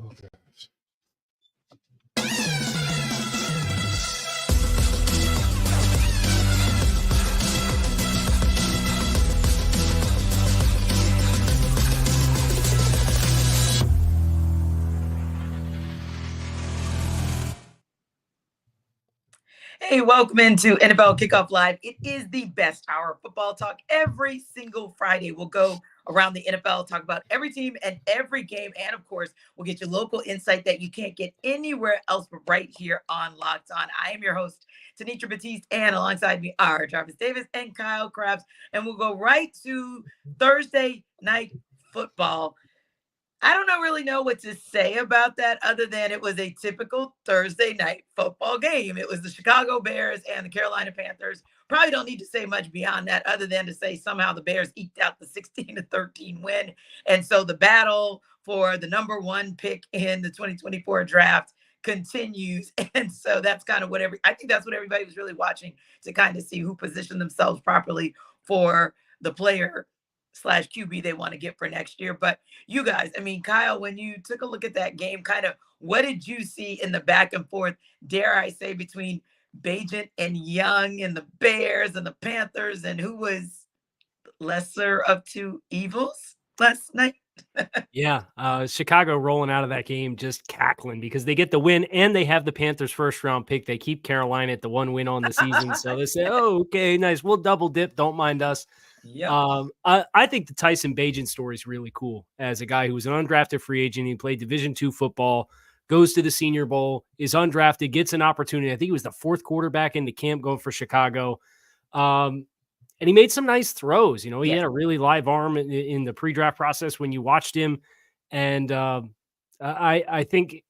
Okay. Hey, welcome into NFL Kickoff Live. It is the best hour of football talk every single Friday. We'll go around the NFL, talk about every team and every game. And of course, we'll get you local insight that you can't get anywhere else but right here on Locked On. I am your host, Tanitra Batiste, and alongside me are Jarvis Davis and Kyle Krabs. And we'll go right to Thursday night football. I don't really know what to say about that other than it was a typical Thursday night football game. It was the Chicago Bears and the Carolina Panthers. Probably don't need to say much beyond that other than to say somehow the Bears eked out the 16-13 win. And so the battle for the number one pick in the 2024 draft continues. And so that's kind of I think that's what everybody was really watching, to kind of see who positioned themselves properly for the player / QB they want to get for next year. But you guys, I mean, Kyle, when you took a look at that game, kind of what did you see in the back and forth, dare I say, between Bagent and Young and the Bears and the Panthers, and who was lesser of two evils last night? Yeah, Chicago rolling out of that game just cackling because they get the win and they have the Panthers first round pick. They keep Carolina at the one win on the season. So they say, oh, okay, nice. We'll double dip. Don't mind us. Yeah. I think the Tyson Bagent story is really cool. As a guy who was an undrafted free agent, he played Division II football, goes to the Senior Bowl, is undrafted, gets an opportunity. I think he was the fourth quarterback into camp going for Chicago. And he made some nice throws. You know, he had a really live arm in the pre-draft process when you watched him. And I think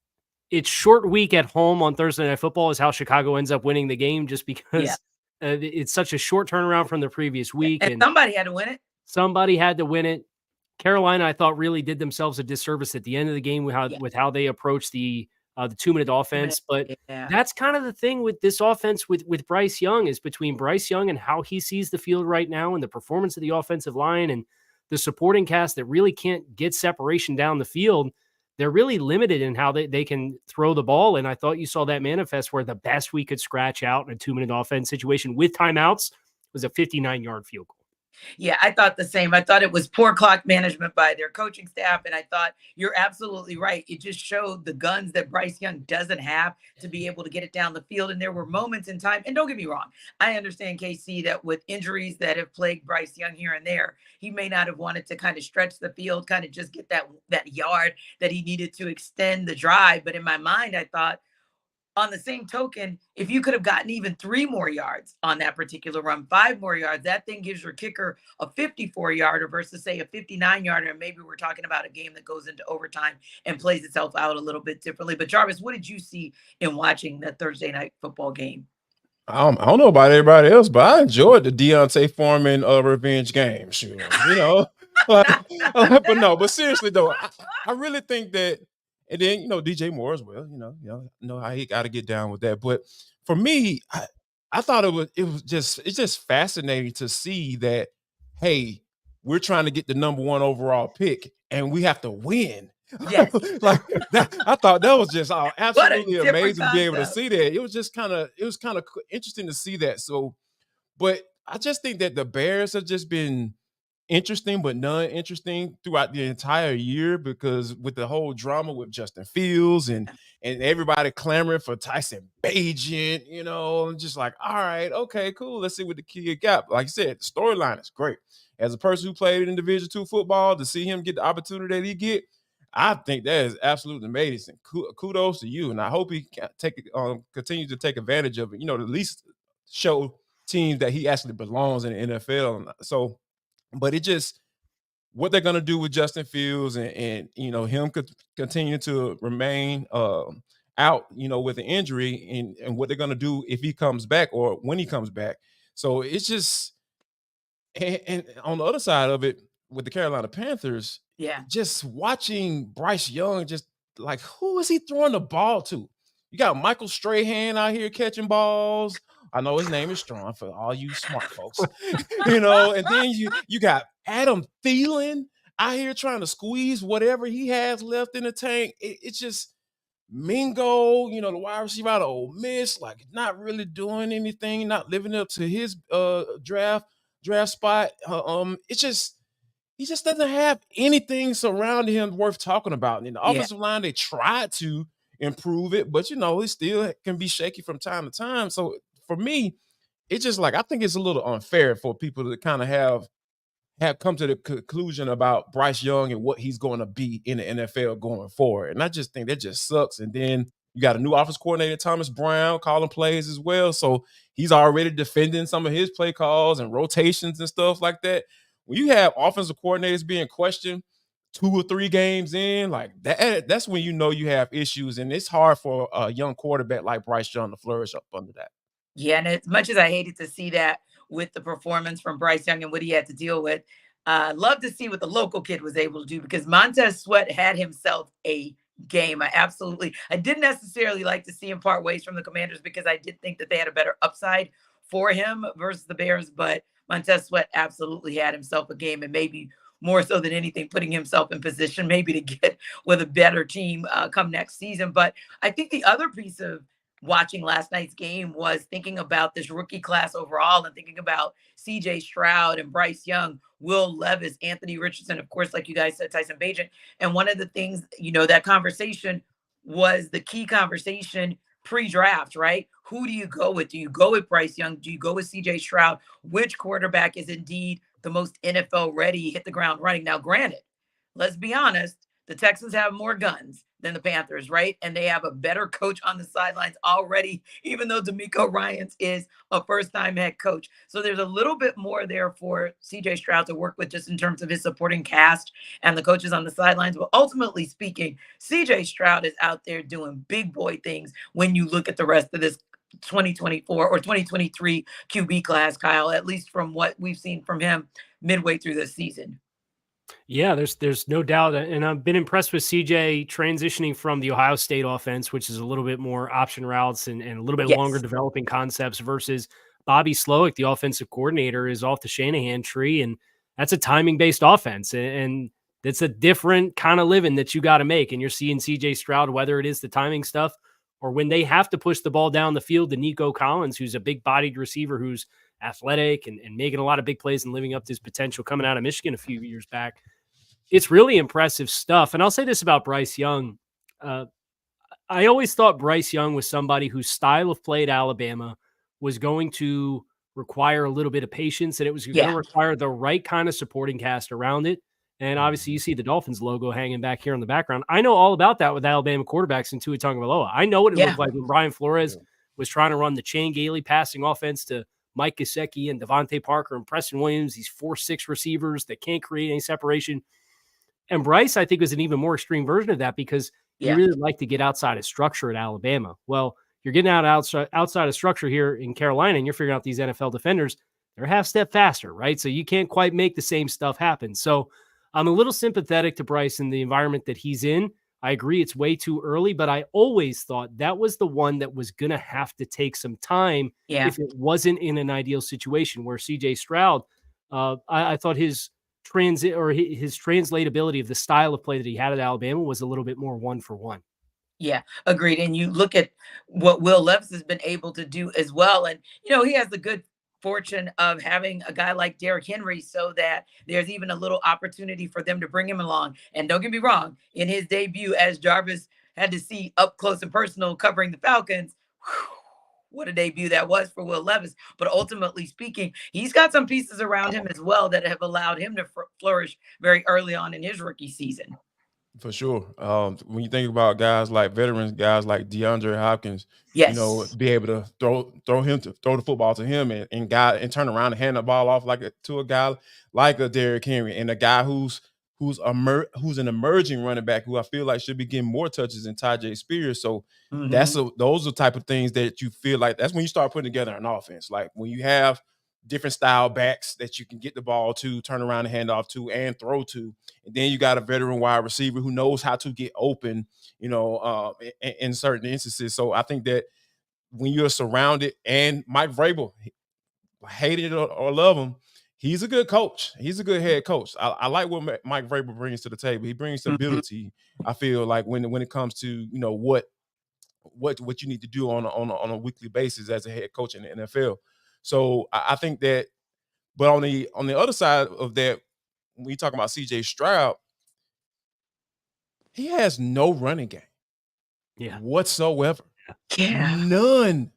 it's short week at home on Thursday Night Football is how Chicago ends up winning the game, just because it's such a short turnaround from the previous week. And somebody had to win it. Somebody had to win it. Carolina, I thought, really did themselves a disservice at the end of the game with how they approached the 2-minute offense. But that's kind of the thing with this offense with Bryce Young, is between Bryce Young and how he sees the field right now and the performance of the offensive line and the supporting cast that really can't get separation down the field. They're really limited in how they can throw the ball. And I thought you saw that manifest where the best we could scratch out in a 2-minute offense situation with timeouts was a 59-yard field goal. Yeah, I thought the same. I thought it was poor clock management by their coaching staff. And I thought you're absolutely right. It just showed the guns that Bryce Young doesn't have to be able to get it down the field. And there were moments in time, and don't get me wrong, I understand, KC, that with injuries that have plagued Bryce Young here and there, he may not have wanted to kind of stretch the field, kind of just get that yard that he needed to extend the drive. But in my mind, I thought, on the same token, if you could have gotten even 3 more yards on that particular run, 5 more yards, that thing gives your kicker a 54-yarder versus, say, a 59-yarder. And maybe we're talking about a game that goes into overtime and plays itself out a little bit differently. But Jarvis, what did you see in watching that Thursday night football game? I don't know about everybody else, but I enjoyed the Deontay Foreman revenge game. Sure, you know, but seriously though, I really think that. And then, you know, DJ Moore as well, you know how he got to get down with that. But for me, I thought it's just fascinating to see that, hey, we're trying to get the number 1 overall pick and we have to win. Yes. Like that, I thought that was just absolutely amazing to be able to see that. It was kind of interesting to see that. So, but I just think that the Bears have just been interesting but non-interesting throughout the entire year, because with the whole drama with Justin Fields and everybody clamoring for Tyson Bagent, you know, just like, all right, okay, cool, let's see what the kid got. Like I said, the storyline is great. As a person who played in Division II football, to see him get the opportunity that he get, I think that is absolutely amazing. Kudos to you, and I hope he can continue to take advantage of it, you know, to at least show teams that he actually belongs in the NFL. So, but it just, what they're going to do with Justin Fields and you know, him could continue to remain out, you know, with an injury, and what they're going to do if he comes back or when he comes back. So it's just, and on the other side of it, with the Carolina Panthers, just watching Bryce Young, just like, who is he throwing the ball to? You got Michael Strahan out here catching balls. I know his name is Strong for all you smart folks, you know, and then you got Adam Thielen out here trying to squeeze whatever he has left in the tank. It's just Mingo, the wide receiver out of Ole Miss, like not really doing anything, not living up to his draft spot. It's just he just doesn't have anything surrounding him worth talking about. In the offensive line, they tried to improve it, but he still can be shaky from time to time. So for me, it's just like I think it's a little unfair for people to kind of have come to the conclusion about Bryce Young and what he's going to be in the NFL going forward. And I just think that just sucks. And then you got a new offense coordinator, Thomas Brown, calling plays as well. So he's already defending some of his play calls and rotations and stuff like that. When you have offensive coordinators being questioned 2 or 3 games in, like that's when you have issues. And it's hard for a young quarterback like Bryce Young to flourish up under that. Yeah, and as much as I hated to see that with the performance from Bryce Young and what he had to deal with, love to see what the local kid was able to do, because Montez Sweat had himself a game. I didn't necessarily like to see him part ways from the Commanders, because I did think that they had a better upside for him versus the Bears, but Montez Sweat absolutely had himself a game, and maybe more so than anything, putting himself in position maybe to get with a better team come next season. But I think the other piece of watching last night's game was thinking about this rookie class overall, and thinking about CJ Stroud and Bryce Young, Will Levis, Anthony Richardson, of course, like you guys said, Tyson Bagent. And one of the things, that conversation was the key conversation pre-draft, right? Who do you go with? Do you go with Bryce Young? Do you go with CJ Stroud? Which quarterback is indeed the most NFL ready, hit the ground running? Now, granted, let's be honest, the Texans have more guns than the Panthers, right? And they have a better coach on the sidelines already, even though D'Amico Ryans is a first-time head coach. So there's a little bit more there for CJ Stroud to work with, just in terms of his supporting cast and the coaches on the sidelines. But ultimately speaking, CJ Stroud is out there doing big boy things when you look at the rest of this 2024 or 2023 QB class, Kyle, at least from what we've seen from him midway through this season. Yeah, there's no doubt. And I've been impressed with CJ transitioning from the Ohio State offense, which is a little bit more option routes and a little bit longer developing concepts, versus Bobby Slowick, the offensive coordinator, is off the Shanahan tree. And that's a timing-based offense. And that's a different kind of living that you got to make. And you're seeing CJ Stroud, whether it is the timing stuff or when they have to push the ball down the field to Nico Collins, who's a big-bodied receiver who's athletic and making a lot of big plays and living up to his potential coming out of Michigan a few years back. It's really impressive stuff. And I'll say this about Bryce Young. I always thought Bryce Young was somebody whose style of play at Alabama was going to require a little bit of patience, and it was going to require the right kind of supporting cast around it. And obviously you see the Dolphins logo hanging back here in the background. I know all about that with Alabama quarterbacks and Tua Tagovailoa. I know what it looked like when Brian Flores was trying to run the Chan Gailey passing offense to Mike Gesicki and Devontae Parker and Preston Williams, these 4-6 receivers that can't create any separation. And Bryce, I think, was an even more extreme version of that, because you really like to get outside of structure at Alabama. Well, you're getting outside of structure here in Carolina, and you're figuring out these NFL defenders, they're a half step faster, right? So you can't quite make the same stuff happen. So I'm a little sympathetic to Bryce in the environment that he's in. I agree it's way too early, but I always thought that was the one that was going to have to take some time if it wasn't in an ideal situation, where CJ Stroud, I thought his translatability of the style of play that he had at Alabama was a little bit more 1-for-1. Yeah, agreed. And you look at what Will Levis has been able to do as well. And, he has the good fortune of having a guy like Derrick Henry, so that there's even a little opportunity for them to bring him along. And don't get me wrong, in his debut, as Jarvis had to see up close and personal covering the Falcons, what a debut that was for Will Levis. But ultimately speaking, he's got some pieces around him as well that have allowed him to flourish very early on in his rookie season. For sure. When you think about guys like veterans, guys like DeAndre Hopkins, be able to throw the football to him and turn around and hand the ball off to a guy like a Derrick Henry, and a guy who's an emerging running back who I feel like should be getting more touches than Tyjae Spears. So those are the type of things that you feel like that's when you start putting together an offense. Like when you have different style backs that you can get the ball to, turn around and hand off to, and throw to. And then you got a veteran wide receiver who knows how to get open, in certain instances. So I think that when you're surrounded, and Mike Vrabel, hate it or love him, He's a good coach. He's a good head coach. I like what Mike Vrabel brings to the table. He brings stability. I feel like when it comes to what you need to do on a weekly basis as a head coach in the NFL. So I think that. But on the other side of that, when you talk about C.J. Stroud, he has no running game whatsoever. Yeah. None.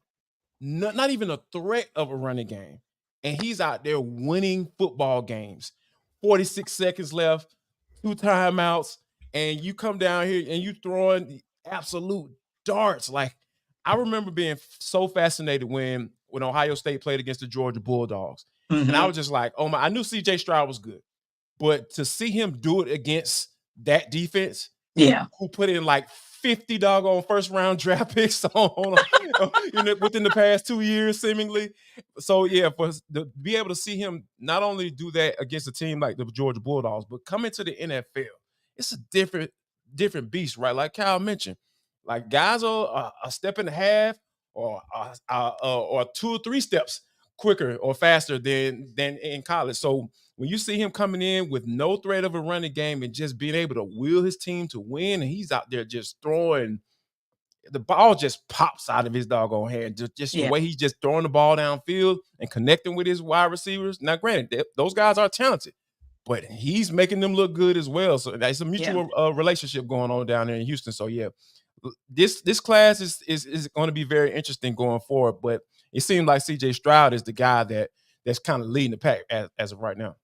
Not even a threat of a running game. And he's out there winning football games. 46 seconds left, 2 timeouts, and you come down here and you throwing absolute darts. Like, I remember being so fascinated when Ohio State played against the Georgia Bulldogs. And I was just like, oh my, I knew C.J. Stroud was good. But to see him do it against that defense, who put in like 50 doggone first-round draft picks within the past 2 years, seemingly. So, to be able to see him not only do that against a team like the Georgia Bulldogs, but come into the NFL, it's a different beast, right? Like Kyle mentioned, like guys are a step and a half or 2 or 3 steps quicker or faster than in college. So when you see him coming in with no threat of a running game and just being able to will his team to win, and he's out there just throwing, the ball just pops out of his doggone hand. Just the way he's just throwing the ball downfield and connecting with his wide receivers. Now, granted, those guys are talented, but he's making them look good as well. So that's a mutual relationship going on down there in Houston. So this class is going to be very interesting going forward. But it seems like C.J. Stroud is the guy that's kind of leading the pack as of right now.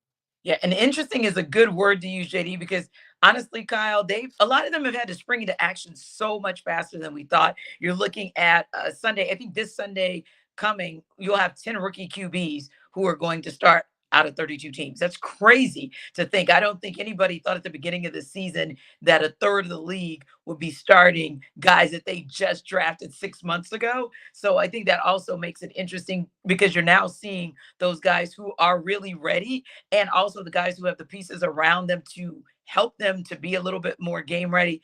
Yeah, and interesting is a good word to use, JD, because honestly, Kyle, a lot of them have had to spring into action so much faster than we thought. You're looking at Sunday. I think this Sunday coming, you'll have 10 rookie QBs who are going to start out of 32 teams. That's crazy to think. I don't think anybody thought at the beginning of the season that a third of the league would be starting guys that they just drafted 6 months ago. So I think that also makes it interesting because you're now seeing those guys who are really ready and also the guys who have the pieces around them to help them to be a little bit more game ready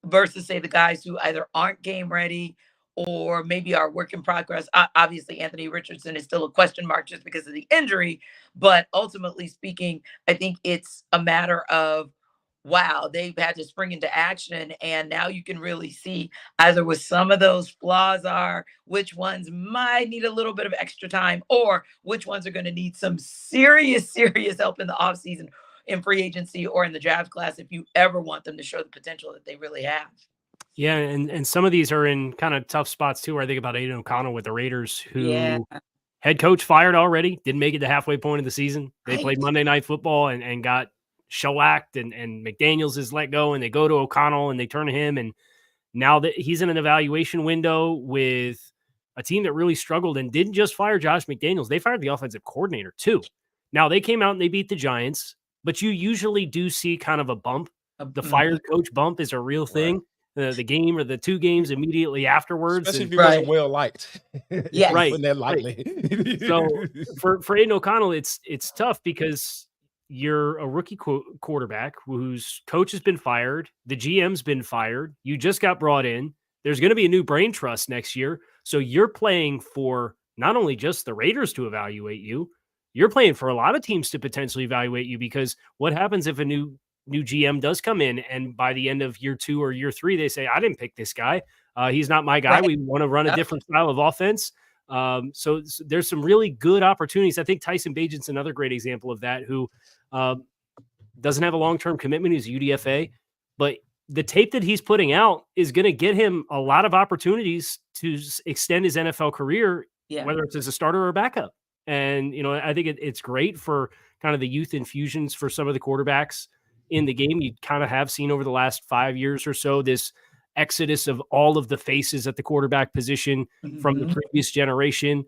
versus say the guys who either aren't game ready or maybe are work in progress. Obviously, Anthony Richardson is still a question mark just because of the injury. But ultimately speaking, I think it's a matter of, wow, they've had to spring into action. And now you can really see either what some of those flaws are, which ones might need a little bit of extra time, or which ones are going to need some serious help in the offseason, in free agency, or in the draft class if you ever want them to show the potential that they really have. Yeah, and some of these are in kind of tough spots too, where I think about Aiden O'Connell with the Raiders, who head coach fired already, didn't make it the halfway point of the season. They played Monday Night Football and got shellacked, and McDaniels is let go, and they go to O'Connell and they turn to him. And now that he's in an evaluation window with a team that really struggled and didn't just fire Josh McDaniels, they fired the offensive coordinator too. Now they came out and they beat the Giants, but you usually do see kind of a bump. The fired coach bump is a real thing. Right. The game or the 2 games immediately afterwards. Especially if he wasn't well liked. Yeah, right. Putting that lightly. So for Aiden O'Connell, it's tough because you're a rookie quarterback whose coach has been fired. The GM's been fired. You just got brought in. There's going to be a new brain trust next year. So you're playing for not only just the Raiders to evaluate you, you're playing for a lot of teams to potentially evaluate you, because what happens if a new GM does come in and by the end of year 2 or year 3, they say, I didn't pick this guy. He's not my guy. Right. We want to run a different style of offense. So there's some really good opportunities. I think Tyson Bagent's another great example of that, who doesn't have a long-term commitment. He's a UDFA, but the tape that he's putting out is going to get him a lot of opportunities to extend his NFL career, whether it's as a starter or a backup. And, I think it's great for kind of the youth infusions for some of the quarterbacks in the game. You kind of have seen over the last 5 years or so this exodus of all of the faces at the quarterback position from the previous generation.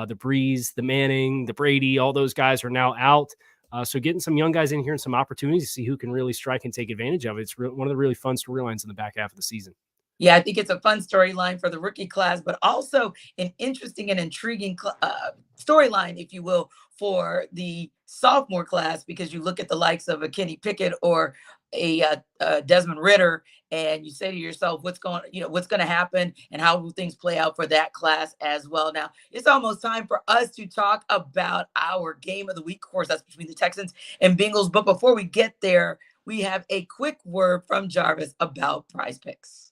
The Breeze, the Manning, the Brady, all those guys are now out. So getting some young guys in here and some opportunities to see who can really strike and take advantage of it. It's one of the really fun storylines in the back half of the season. Yeah, I think it's a fun storyline for the rookie class, but also an interesting and intriguing storyline, if you will, for the sophomore class, because you look at the likes of a Kenny Pickett or a Desmond Ritter, and you say to yourself, what's going to happen, and how will things play out for that class as well. Now, it's almost time for us to talk about our game of the week. Of course, that's between the Texans and Bengals. But before we get there, we have a quick word from Jarvis about Prize Picks.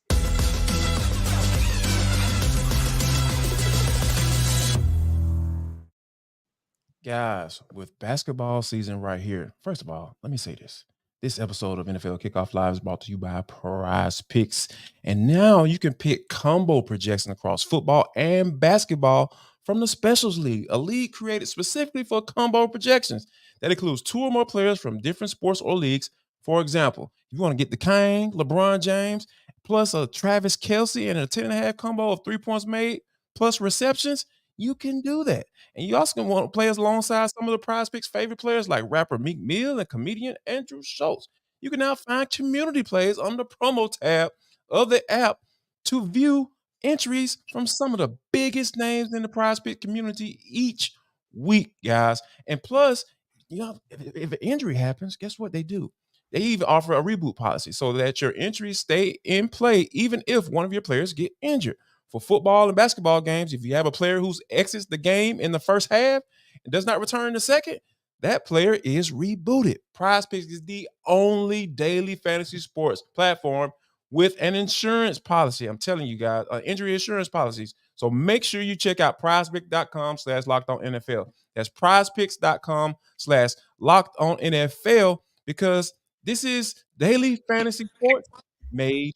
Guys, with basketball season right here, first of all, let me say this. This episode of NFL Kickoff Live is brought to you by Prize Picks. And now you can pick combo projections across football and basketball from the Specials League, a league created specifically for combo projections that includes 2 or more players from different sports or leagues. For example, if you want to get the Kane, LeBron James, plus a Travis Kelce and a 10.5 combo of 3 points made, plus receptions, you can do that. And you also can want to play alongside some of the Prize Picks favorite players like rapper Meek Mill and comedian Andrew Schultz. You can now find community plays on the promo tab of the app to view entries from some of the biggest names in the Prize Pick community each week, guys. And plus, if an injury happens, guess what they do? They even offer a reboot policy so that your entries stay in play even if one of your players get injured. For football and basketball games, if you have a player who exits the game in the first half and does not return in the second, that player is rebooted. Prize Picks is the only daily fantasy sports platform with an insurance policy. I'm telling you guys, injury insurance policies. So make sure you check out prizepicks.com/lockedonnfl. That's prizepicks.com/lockedonnfl, because this is daily fantasy sports made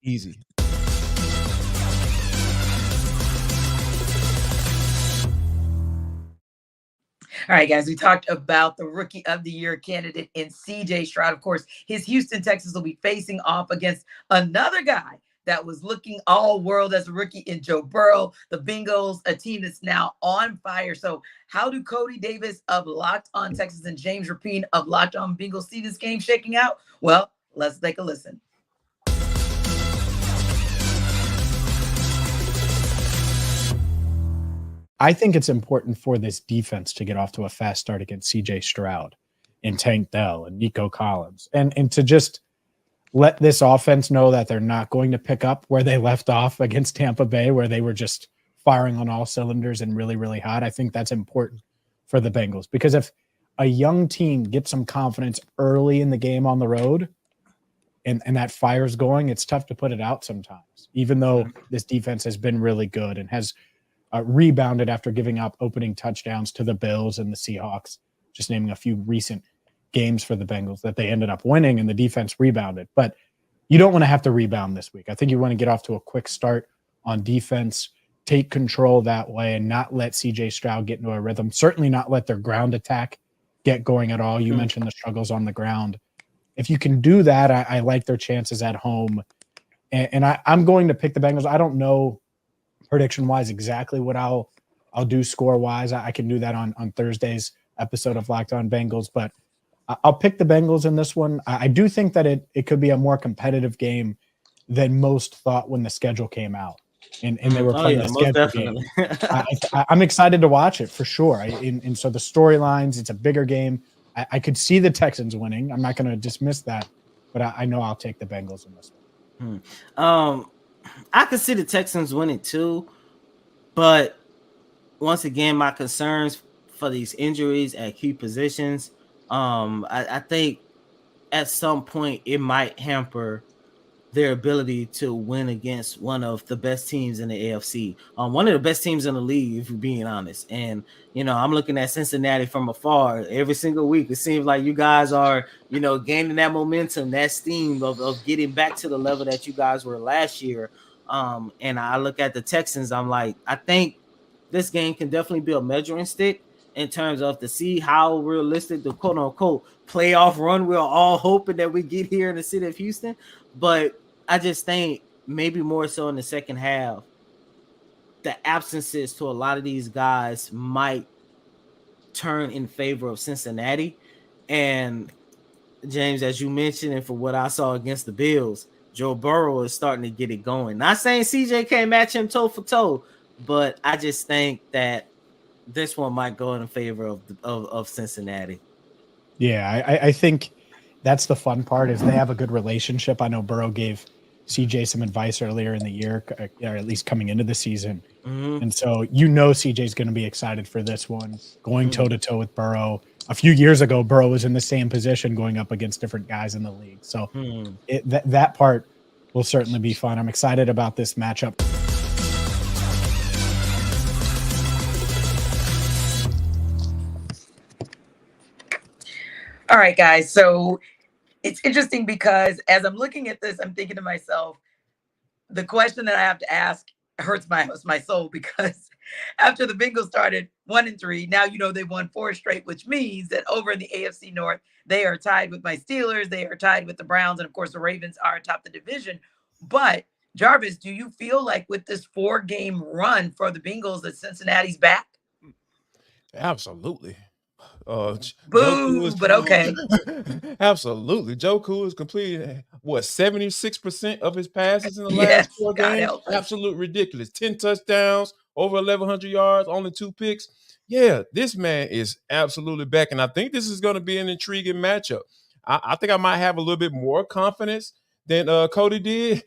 easy. All right, guys, we talked about the Rookie of the Year candidate in C.J. Stroud. Of course, his Houston Texans will be facing off against another guy that was looking all world as a rookie in Joe Burrow. The Bengals, a team that's now on fire. So how do Cody Davis of Locked On Texans and James Rapine of Locked On Bengals see this game shaking out? Well, let's take a listen. I think it's important for this defense to get off to a fast start against CJ Stroud and Tank Dell and Nico Collins, and to just let this offense know that they're not going to pick up where they left off against Tampa Bay, where they were just firing on all cylinders and really, really hot. I think that's important for the Bengals, because if a young team gets some confidence early in the game on the road and that fire's going, it's tough to put it out sometimes, even though this defense has been really good and has rebounded after giving up opening touchdowns to the Bills and the Seahawks, just naming a few recent games for the Bengals that they ended up winning, and the defense rebounded. But you don't want to have to rebound this week. I think you want to get off to a quick start on defense, take control that way, and not let CJ Stroud get into a rhythm. Certainly not let their ground attack get going at all. You mentioned the struggles on the ground. If you can do that, I like their chances at home. And I'm going to pick the Bengals. I don't know prediction-wise exactly what I'll do score-wise. I can do that on Thursday's episode of Locked On Bengals, but I'll pick the Bengals in this one. I do think that it could be a more competitive game than most thought when the schedule came out, and they were playing the schedule game. I'm excited to watch it for sure. And so the storylines, it's a bigger game. I could see the Texans winning. I'm not going to dismiss that, but I know I'll take the Bengals in this one. I could see the Texans winning too, but once again, my concerns for these injuries at key positions, I think at some point it might hamper their ability to win against one of the best teams in the AFC, one of the best teams in the league, if you're being honest. And, I'm looking at Cincinnati from afar every single week. It seems like you guys are, gaining that momentum, that steam of getting back to the level that you guys were last year. And I look at the Texans, I'm like, I think this game can definitely be a measuring stick in terms of to see how realistic the quote unquote playoff run we're all hoping that we get here in the city of Houston. But I just think maybe more so in the second half, the absences to a lot of these guys might turn in favor of Cincinnati. And James, as you mentioned, and for what I saw against the Bills, Joe Burrow is starting to get it going. Not saying CJ can't match him toe for toe, but I just think that this one might go in favor of Cincinnati. Yeah, I think that's the fun part is they have a good relationship. I know Burrow gave CJ some advice earlier in the year, or at least coming into the season. And so CJ's going to be excited for this one, going toe-to-toe with Burrow. A few years ago, Burrow was in the same position going up against different guys in the league. So that part will certainly be fun. I'm excited about this matchup. All right, guys. So it's interesting because as I'm looking at this, I'm thinking to myself, the question that I have to ask hurts my soul, because after the Bengals started 1-3, now they won 4 straight, which means that over in the AFC North, they are tied with my Steelers, they are tied with the Browns, and of course the Ravens are atop the division. But Jarvis, do you feel like with this 4-game run for the Bengals that Cincinnati's back? Absolutely. Boo, but okay. Absolutely. Joe Cool has completed 76% of his passes in the last 4 games. Absolute ridiculous. 10 touchdowns, over 1,100 yards, only 2 picks. Yeah, this man is absolutely back, and I think this is going to be an intriguing matchup. I think I might have a little bit more confidence than Cody did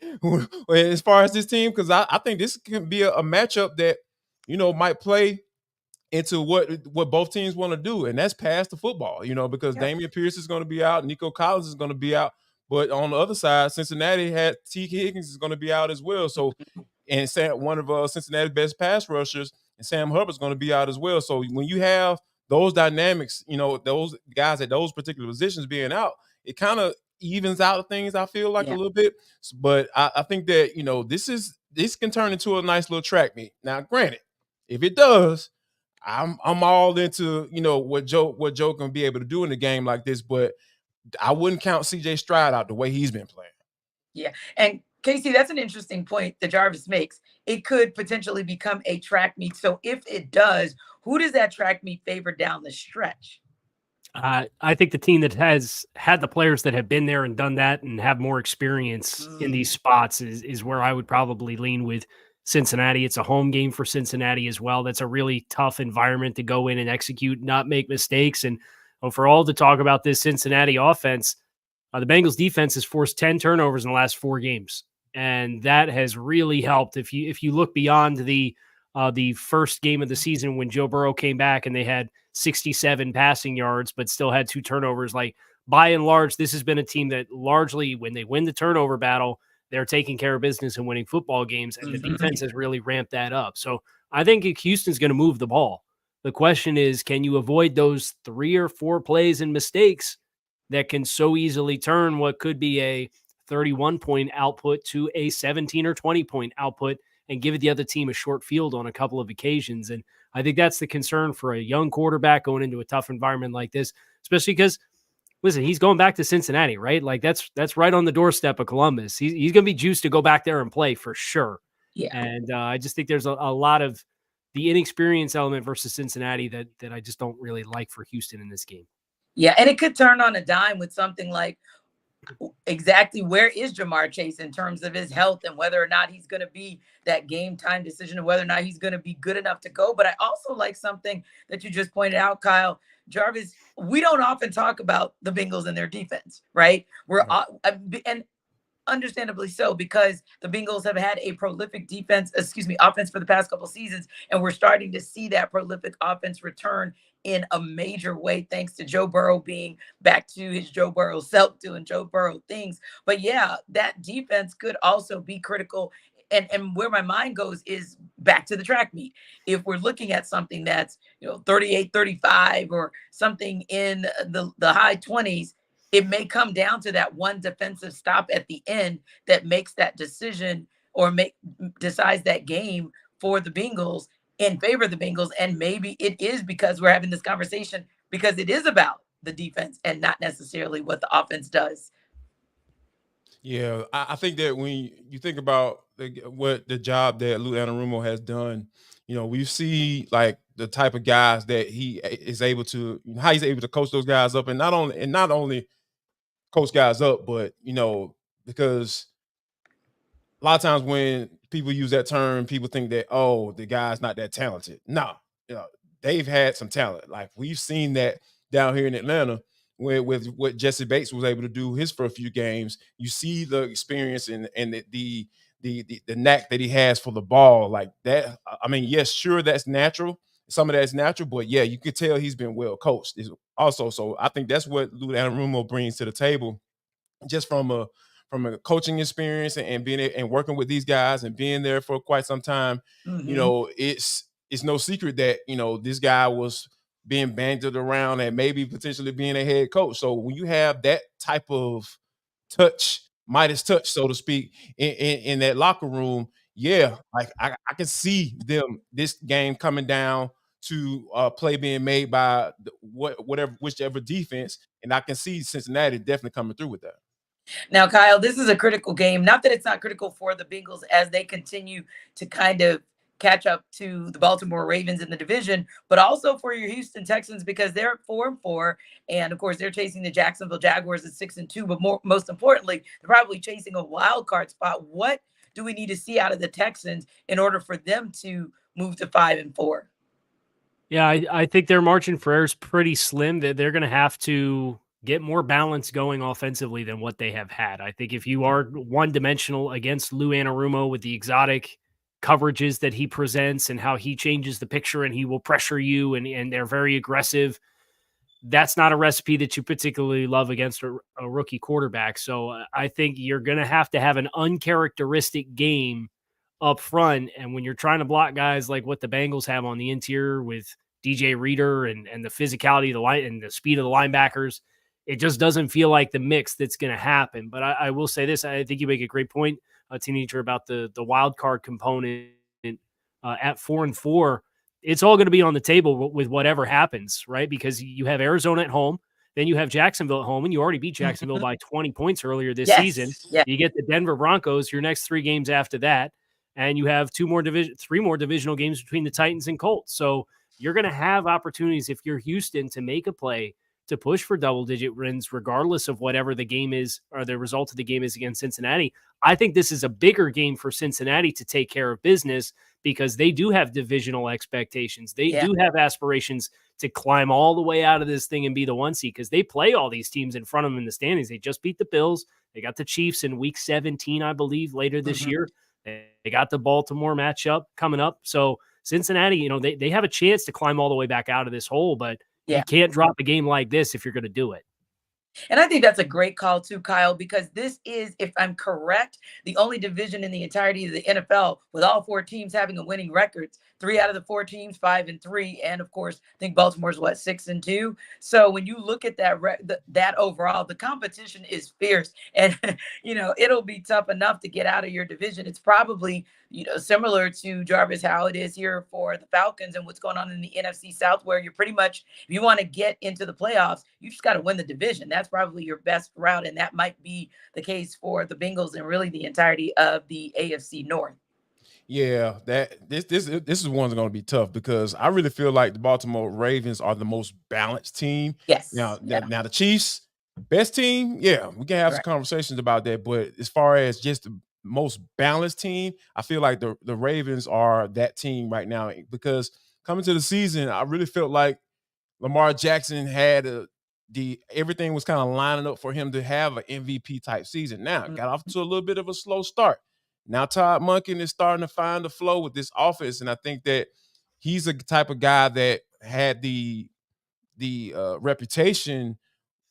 as far as this team, because I think this can be a matchup that might play into what both teams want to do, and that's pass the football, because Damian Pierce is going to be out, Nico Collins is going to be out, but on the other side, Cincinnati had T. Higgins is going to be out as well. So, and one of Cincinnati's best pass rushers, and Sam Hubbard's going to be out as well. So when you have those dynamics, those guys at those particular positions being out, it kind of evens out things, I feel like a little bit. But I think that, this can turn into a nice little track meet. Now, granted, if it does, I'm all into what Joe can be able to do in a game like this, but I wouldn't count CJ Stroud out the way he's been playing. Yeah, and Casey, that's an interesting point that Jarvis makes. It could potentially become a track meet. So if it does, who does that track meet favor down the stretch? I think the team that has had the players that have been there and done that and have more experience in these spots is where I would probably lean with Cincinnati. It's a home game for Cincinnati as well. That's a really tough environment to go in and execute, not make mistakes. And for all the talk about this Cincinnati offense, the Bengals defense has forced 10 turnovers in the last 4 games. And that has really helped. If you look beyond the first game of the season when Joe Burrow came back and they had 67 passing yards, but still had 2 turnovers, like by and large, this has been a team that largely when they win the turnover battle, they're taking care of business and winning football games, and the defense has really ramped that up. So I think Houston's going to move the ball. The question is, can you avoid those 3 or 4 plays and mistakes that can so easily turn what could be a 31-point output to a 17 or 20-point output and give the other team a short field on a couple of occasions? And I think that's the concern for a young quarterback going into a tough environment like this, especially because, listen, he's going back to Cincinnati, right? Like that's right on the doorstep of Columbus. He's going to be juiced to go back there and play for sure. Yeah. And I just think there's a lot of the inexperience element versus Cincinnati that I just don't really like for Houston in this game. Yeah, and it could turn on a dime with something like exactly where is Jamar Chase in terms of his health and whether or not he's going to be that game time decision and whether or not he's going to be good enough to go. But I also like something that you just pointed out, Kyle. Jarvis, we don't often talk about the Bengals and their defense, right? And understandably so, because the Bengals have had a prolific offense for the past couple seasons, and we're starting to see that prolific offense return in a major way, thanks to Joe Burrow being back to his Joe Burrow self, doing Joe Burrow things. But yeah, that defense could also be critical. And where my mind goes is back to the track meet. If we're looking at something that's 38-35 or something in the high 20s, it may come down to that one defensive stop at the end that makes that decision or decides that game for the Bengals in favor of the Bengals. And maybe it is because we're having this conversation because it is about the defense and not necessarily what the offense does. Yeah, I think that when you think about what the job that Lou Anarumo has done, we see like the type of guys that he is able to, how he's able to coach those guys up, and not only coach guys up, but because a lot of times when people use that term, people think that, oh, the guy's not that talented. No, they've had some talent. Like we've seen that down here in Atlanta with what Jesse Bates was able to do his first few games. You see the experience and the knack that he has for the ball like that. I mean, yes, sure, that's natural. Some of that's natural, but yeah, you could tell he's been well coached. Also, so I think that's what Lou Anarumo brings to the table, just from a coaching experience and being and working with these guys and being there for quite some time. It's no secret that this guy was being bandied around and maybe potentially being a head coach. So when you have that type of Midas touch, so to speak, in that locker room, yeah, like I can see this game coming down to play being made by whichever defense, and I can see Cincinnati definitely coming through with that. Now, Kyle, this is a critical game. Not that it's not critical for the Bengals as they continue to kind of catch up to the Baltimore Ravens in the division, but also for your Houston Texans because they're 4-4, and of course they're chasing the Jacksonville Jaguars at 6-2. But most importantly, they're probably chasing a wild card spot. What do we need to see out of the Texans in order for them to move to 5-4? Yeah, I think their margin for error is pretty slim. That they're going to have to get more balance going offensively than what they have had. I think if you are one-dimensional against Lou Anarumo with the exotic coverages that he presents and how he changes the picture and he will pressure you and they're very aggressive, that's not a recipe that you particularly love against a rookie quarterback. So I think you're going to have an uncharacteristic game up front. And when you're trying to block guys like what the Bengals have on the interior with DJ Reader and the physicality of the line and the speed of the linebackers, it just doesn't feel like the mix that's going to happen. But I will say this, I think you make a great point, Teenager, about the wild card component at 4-4. It's all going to be on the table with whatever happens, right? Because you have Arizona at home, then you have Jacksonville at home, and you already beat Jacksonville by 20 points earlier this season. Yeah. You get the Denver Broncos, your next 3 games after that, and you have 3 more divisional games between the Titans and Colts. So you're going to have opportunities if you're Houston to make a play to push for double-digit wins, regardless of whatever the game is or the result of the game is against Cincinnati. I think this is a bigger game for Cincinnati to take care of business because they do have divisional expectations. They do have aspirations to climb all the way out of this thing and be the 1 seed because they play all these teams in front of them in the standings. They just beat the Bills. They got the Chiefs in week 17, I believe, later this year. They got the Baltimore matchup coming up. So Cincinnati, they have a chance to climb all the way back out of this hole, but you can't drop a game like this if you're going to do it. And I think that's a great call too, Kyle, because this is, if I'm correct, the only division in the entirety of the NFL with all 4 teams having a winning record. 3 out of the 4 teams, 5-3. And of course, I think Baltimore's 6-2. So when you look at that overall, the competition is fierce and, it'll be tough enough to get out of your division. It's probably, similar to Jarvis, how it is here for the Falcons and what's going on in the NFC South, where you're pretty much, if you want to get into the playoffs, you just got to win the division. That's probably your best route. And that might be the case for the Bengals and really the entirety of the AFC North. Yeah, this is one's going to be tough because I really feel like the Baltimore Ravens are the most balanced team. Yes. Now the Chiefs, best team. Yeah, we can have some conversations about that. But as far as just the most balanced team, I feel like the Ravens are that team right now because coming to the season, I really felt like Lamar Jackson had everything was kind of lining up for him to have an MVP type season. Now got off to a little bit of a slow start. Now Todd Monken is starting to find the flow with this offense, and I think that he's a type of guy that had the reputation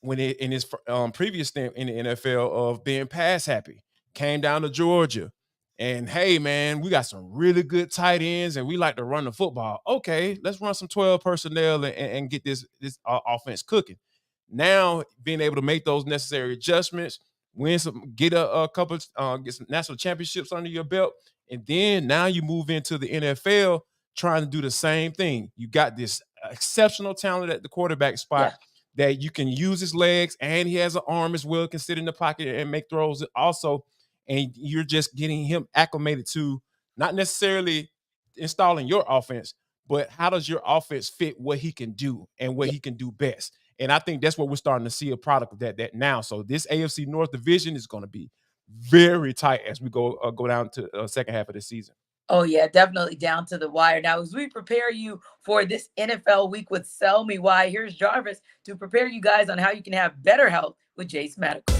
in his previous stint in the NFL of being pass happy. Came down to Georgia, and hey man, we got some really good tight ends, and we like to run the football. Okay, let's run some 12 personnel and get this offense cooking. Now being able to make those necessary adjustments. Get a couple, get some national championships under your belt, and then now you move into the NFL trying to do the same thing. You got this exceptional talent at the quarterback spot that you can use his legs, and he has an arm as well, can sit in the pocket and make throws also, and you're just getting him acclimated to not necessarily installing your offense, but how does your offense fit what he can do and what he can do best. And I think that's what we're starting to see a product of that now. So this AFC North division is going to be very tight as we go down to the second half of the season. Oh, yeah, definitely down to the wire. Now, as we prepare you for this NFL week with Sell Me Why, here's Jarvis to prepare you guys on how you can have better health with Jace Medical.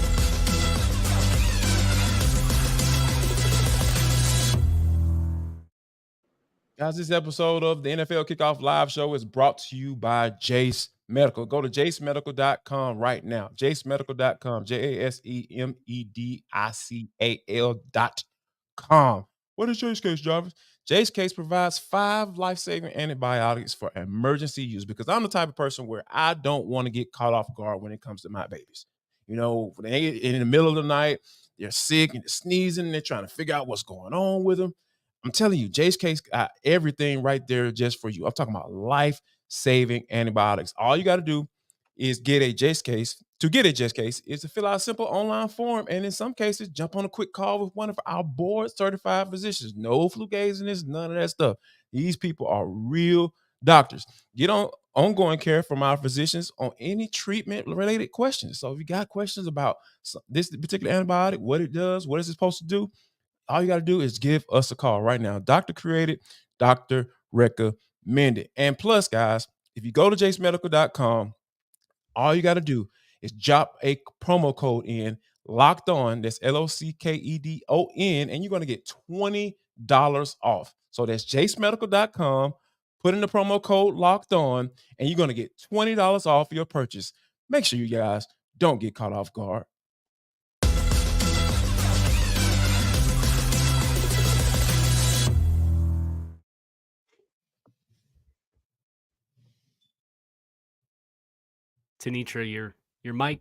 Guys, this episode of the NFL Kickoff Live Show is brought to you by Jace Medical. Go to jacemedical.com right now. jacemedical.com, JASEMEDICAL.com. What is Jace Case, Jarvis? Jace Case provides 5 life-saving antibiotics for emergency use because I'm the type of person where I don't want to get caught off guard when it comes to my babies. You know, when they in the middle of the night, they're sick and they're sneezing and they're trying to figure out what's going on with them. I'm telling you, Jace Case got everything right there just for you. I'm talking about life-saving antibiotics. All you got to do is get a Jace Case. To get a Jace Case is to fill out a simple online form, and in some cases, jump on a quick call with one of our board-certified physicians. No flugazing, none of that stuff. These people are real doctors. Get on ongoing care from our physicians on any treatment-related questions. So if you got questions about this particular antibiotic, what it does, what is it supposed to do, all you got to do is give us a call right now. Doctor created, doctor recommended. And plus, guys, if you go to jacemedical.com, all you got to do is drop a promo code in, locked on, that's LOCKEDON, and you're going to get $20 off. So that's jacemedical.com. Put in the promo code locked on, and you're going to get $20 off your purchase. Make sure you guys don't get caught off guard. Tanitra, your mic.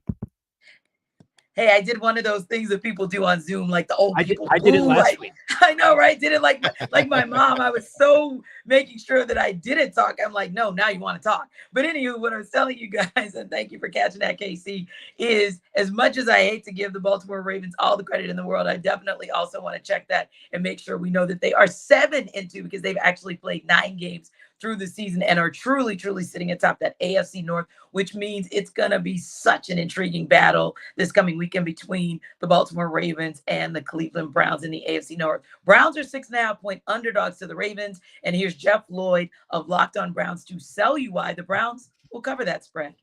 Hey, I did one of those things that people do on Zoom, like the old people. I did it last week. I know, right? Did it like my mom. I was so making sure that I didn't talk. I'm like, no, now you want to talk. But anywho, what I was telling you guys, and thank you for catching that, KC, is as much as I hate to give the Baltimore Ravens all the credit in the world, I definitely also want to check that and make sure we know that they are 7-2 because they've actually played 9 games through the season and are truly, truly sitting atop that AFC North, which means it's going to be such an intriguing battle this coming weekend between the Baltimore Ravens and the Cleveland Browns in the AFC North. Browns are 6.5-point underdogs to the Ravens. And here's Jeff Lloyd of Locked On Browns to sell you why the Browns will cover that spread.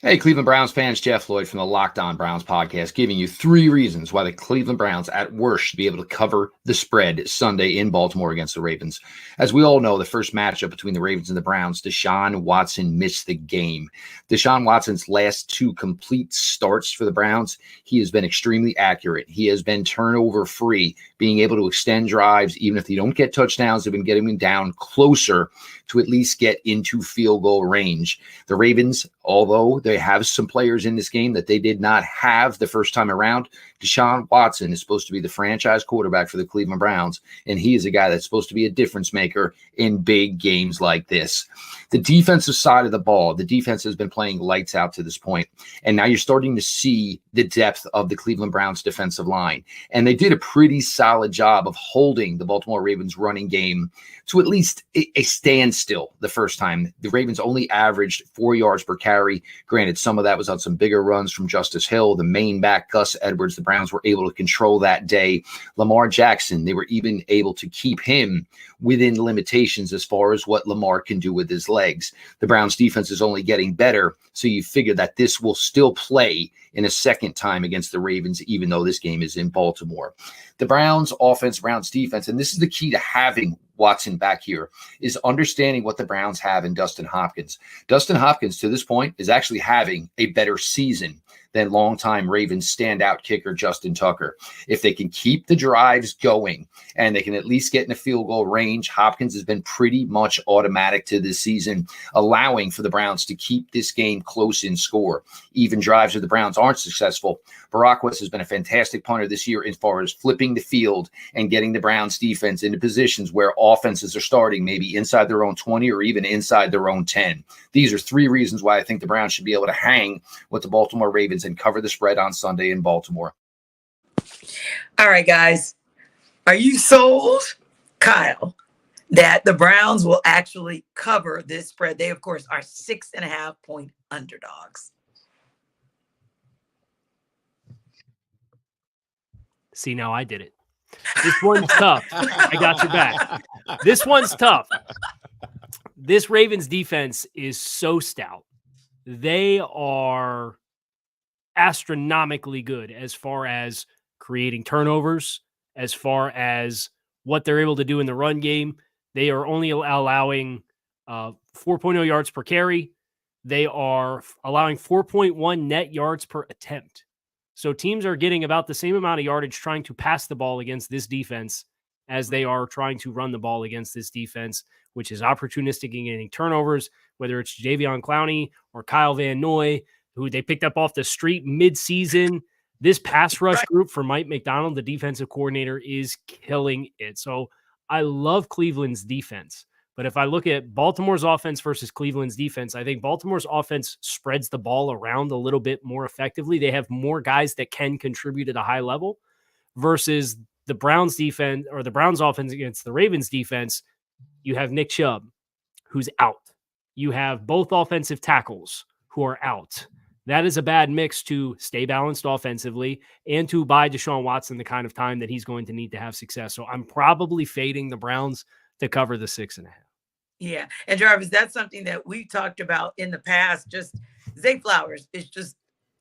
Hey, Cleveland Browns fans, Jeff Lloyd from the Locked On Browns podcast, giving you 3 reasons why the Cleveland Browns at worst should be able to cover the spread Sunday in Baltimore against the Ravens. As we all know, the first matchup between the Ravens and the Browns, Deshaun Watson missed the game. Deshaun Watson's last 2 complete starts for the Browns, he has been extremely accurate. He has been turnover free, being able to extend drives, even if they don't get touchdowns, they've been getting them down closer to at least get into field goal range. The Ravens, although they have some players in this game that they did not have the first time around, Deshaun Watson is supposed to be the franchise quarterback for the Cleveland Browns, and he is a guy that's supposed to be a difference maker in big games like this. The defensive side of the ball, the defense has been playing lights out to this point, and now you're starting to see the depth of the Cleveland Browns defensive line, and they did a pretty solid job of holding the Baltimore Ravens running game to at least a standstill the first time. The Ravens only averaged 4 yards per carry. Granted, some of that was on some bigger runs from Justice Hill, the main back, Gus Edwards. The Browns were able to control that day. Lamar Jackson, they were even able to keep him within limitations as far as what Lamar can do with his legs. The Browns defense is only getting better, so you figure that this will still play in a second time against the Ravens, even though this game is in Baltimore. The Browns offense, Browns defense, and this is the key to having Watson back here, is understanding what the Browns have in Dustin Hopkins. Dustin Hopkins, to this point, is actually having a better season than longtime Ravens standout kicker Justin Tucker. If they can keep the drives going and they can at least get in a field goal range, Hopkins has been pretty much automatic to this season, allowing for the Browns to keep this game close in score. Even drives where the Browns aren't successful, Barack West has been a fantastic punter this year as far as flipping the field and getting the Browns defense into positions where offenses are starting maybe inside their own 20 or even inside their own 10. These are 3 reasons why I think the Browns should be able to hang with the Baltimore Ravens and cover the spread on Sunday in Baltimore. All right, guys. Are you sold, Kyle, that the Browns will actually cover this spread? They, of course, are 6.5-point underdogs. See, now I did it. This one's tough. I got your back. This one's tough. This Ravens defense is so stout. They are astronomically good as far as creating turnovers, as far as what they're able to do in the run game. They are only allowing 4.0 yards per carry. They are allowing 4.1 net yards per attempt. So teams are getting about the same amount of yardage trying to pass the ball against this defense as they are trying to run the ball against this defense, which is opportunistic in getting turnovers, whether it's Jadeveon Clowney or Kyle Van Noy, who they picked up off the street mid-season. This pass rush group for Mike McDonald, the defensive coordinator, is killing it. So I love Cleveland's defense. But if I look at Baltimore's offense versus Cleveland's defense, I think Baltimore's offense spreads the ball around a little bit more effectively. They have more guys that can contribute at a high level versus the Browns defense or the Browns offense against the Ravens defense. You have Nick Chubb, who's out. You have both offensive tackles who are out. That is a bad mix to stay balanced offensively and to buy Deshaun Watson the kind of time that he's going to need to have success. So I'm probably fading the Browns to cover the 6.5. Yeah. And Jarvis, that's something that we've talked about in the past. Just Zay Flowers is just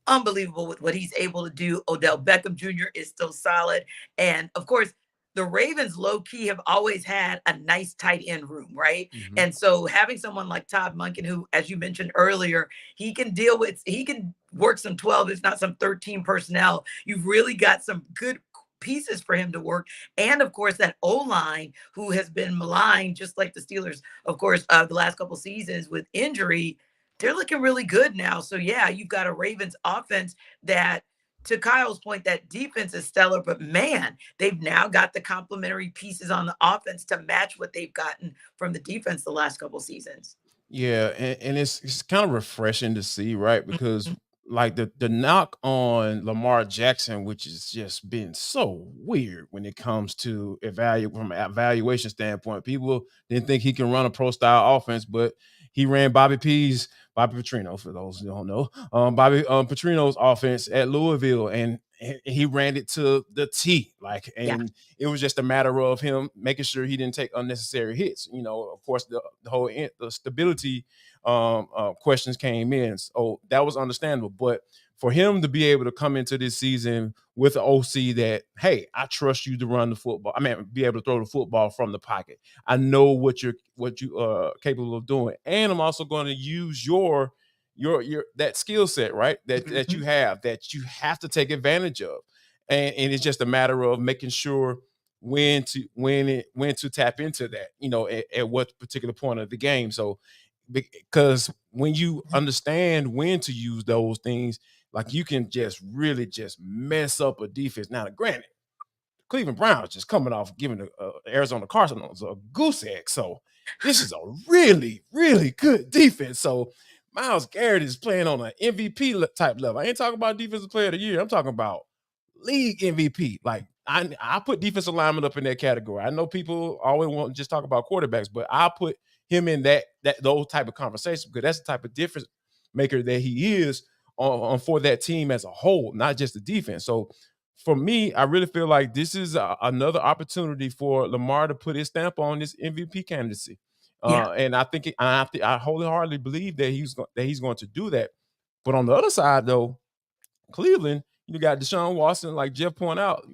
unbelievable with what he's able to do. Odell Beckham Jr. is still solid. And of course, the Ravens low key have always had a nice tight end room, right? Mm-hmm. And so having someone like Todd Monken, who, as you mentioned earlier, he can work some 12, if not some 13 personnel. You've really got some good pieces for him to work. And of course, that O-line, who has been maligned, just like the Steelers, of course, the last couple seasons with injury, they're looking really good now. So yeah, you've got a Ravens offense that, to Kyle's point, that defense is stellar, but man, they've now got the complementary pieces on the offense to match what they've gotten from the defense the last couple seasons. Yeah, and it's kind of refreshing to see, right? Because like the knock on Lamar Jackson, which has just been so weird when it comes to from an evaluation standpoint. People didn't think he can run a pro style offense, but he ran Bobby Petrino, for those who don't know, Bobby Petrino's offense at Louisville, and he ran it to the T. It was just a matter of him making sure he didn't take unnecessary hits. You know, of course, the stability questions came in, so that was understandable. But for him to be able to come into this season with an OC that, hey, I trust you to run the football. I mean, be able to throw the football from the pocket. I know what you are capable of doing, and I'm also going to use your that skill set, right? That you have to take advantage of, and it's just a matter of making sure when to tap into that, you know, at what particular point of the game. So, because when you understand when to use those things, like, you can just really just mess up a defense. Now, granted, Cleveland Browns just coming off giving the Arizona Cardinals a goose egg. So this is a really, really good defense. So Myles Garrett is playing on an MVP type level. I ain't talking about defensive player of the year. I'm talking about league MVP. Like, I put defensive lineman up in that category. I know people always want to just talk about quarterbacks, but I put him in those type of conversations, because that's the type of difference maker that he is on for that team as a whole, not just the defense. So for me, I really feel like this is another opportunity for Lamar to put his stamp on this MVP candidacy. And I think I wholeheartedly believe that he's going to do that. But on the other side, though, Cleveland, you got Deshaun Watson, like Jeff pointed out.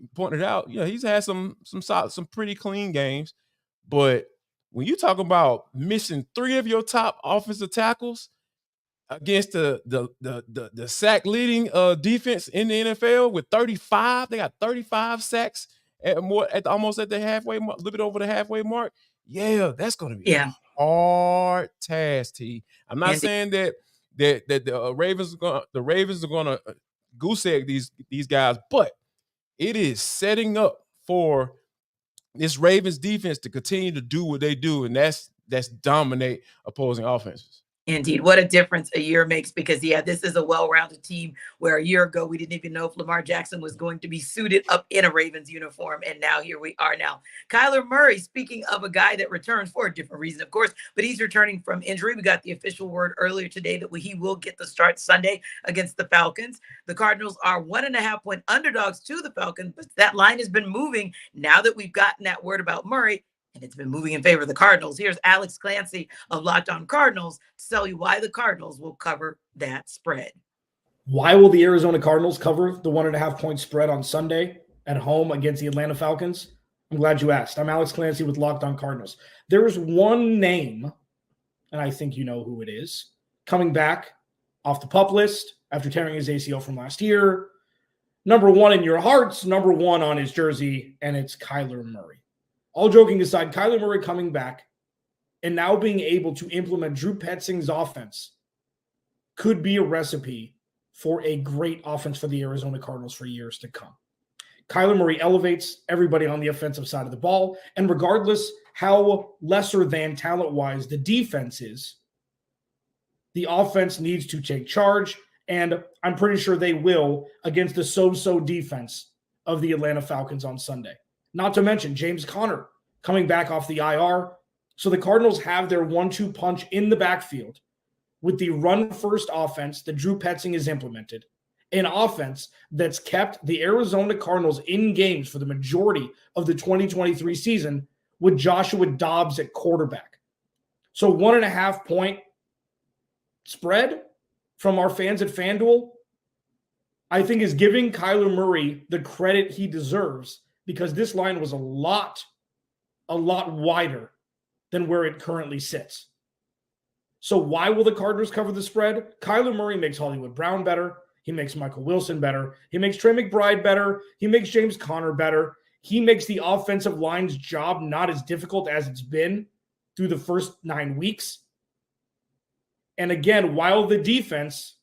You know, he's had some solid, some pretty clean games. But when you talk about missing 3 of your top offensive tackles against the sack leading defense in the NFL with 35, they got 35 sacks almost at the halfway mark, a little bit over the halfway mark. Yeah, that's going to be a hard task, T. I'm not saying that the Ravens are going to goose egg these guys, but it is setting up for this Ravens defense to continue to do what they do, and that's dominate opposing offenses. Indeed. What a difference a year makes, because, this is a well-rounded team where a year ago we didn't even know if Lamar Jackson was going to be suited up in a Ravens uniform. And now here we are now. Kyler Murray, speaking of a guy that returns for a different reason, of course, but he's returning from injury. We got the official word earlier today that he will get the start Sunday against the Falcons. The Cardinals are 1.5-point underdogs to the Falcons, but that line has been moving now that we've gotten that word about Murray. And it's been moving in favor of the Cardinals. Here's Alex Clancy of Locked On Cardinals to tell you why the Cardinals will cover that spread. Why will the Arizona Cardinals cover the 1.5-point spread on Sunday at home against the Atlanta Falcons? I'm glad you asked. I'm Alex Clancy with Locked On Cardinals. There is one name, and I think you know who it is, coming back off the PUP list after tearing his ACL from last year. Number one in your hearts, number one on his jersey, and it's Kyler Murray. All joking aside, Kyler Murray coming back and now being able to implement Drew Petzing's offense could be a recipe for a great offense for the Arizona Cardinals for years to come. Kyler Murray elevates everybody on the offensive side of the ball, and regardless how lesser than talent-wise the defense is, the offense needs to take charge, and I'm pretty sure they will against the so-so defense of the Atlanta Falcons on Sunday. Not to mention James Conner coming back off the IR. So the Cardinals have their 1-2 punch in the backfield with the run-first offense that Drew Petzing has implemented, an offense that's kept the Arizona Cardinals in games for the majority of the 2023 season with Joshua Dobbs at quarterback. So 1.5-point spread from our fans at FanDuel, I think, is giving Kyler Murray the credit he deserves, because this line was a lot wider than where it currently sits. So why will the Cardinals cover the spread? Kyler Murray makes Hollywood Brown better. He makes Michael Wilson better. He makes Trey McBride better. He makes James Conner better. He makes the offensive line's job not as difficult as it's been through the first 9 weeks. And again, while the defense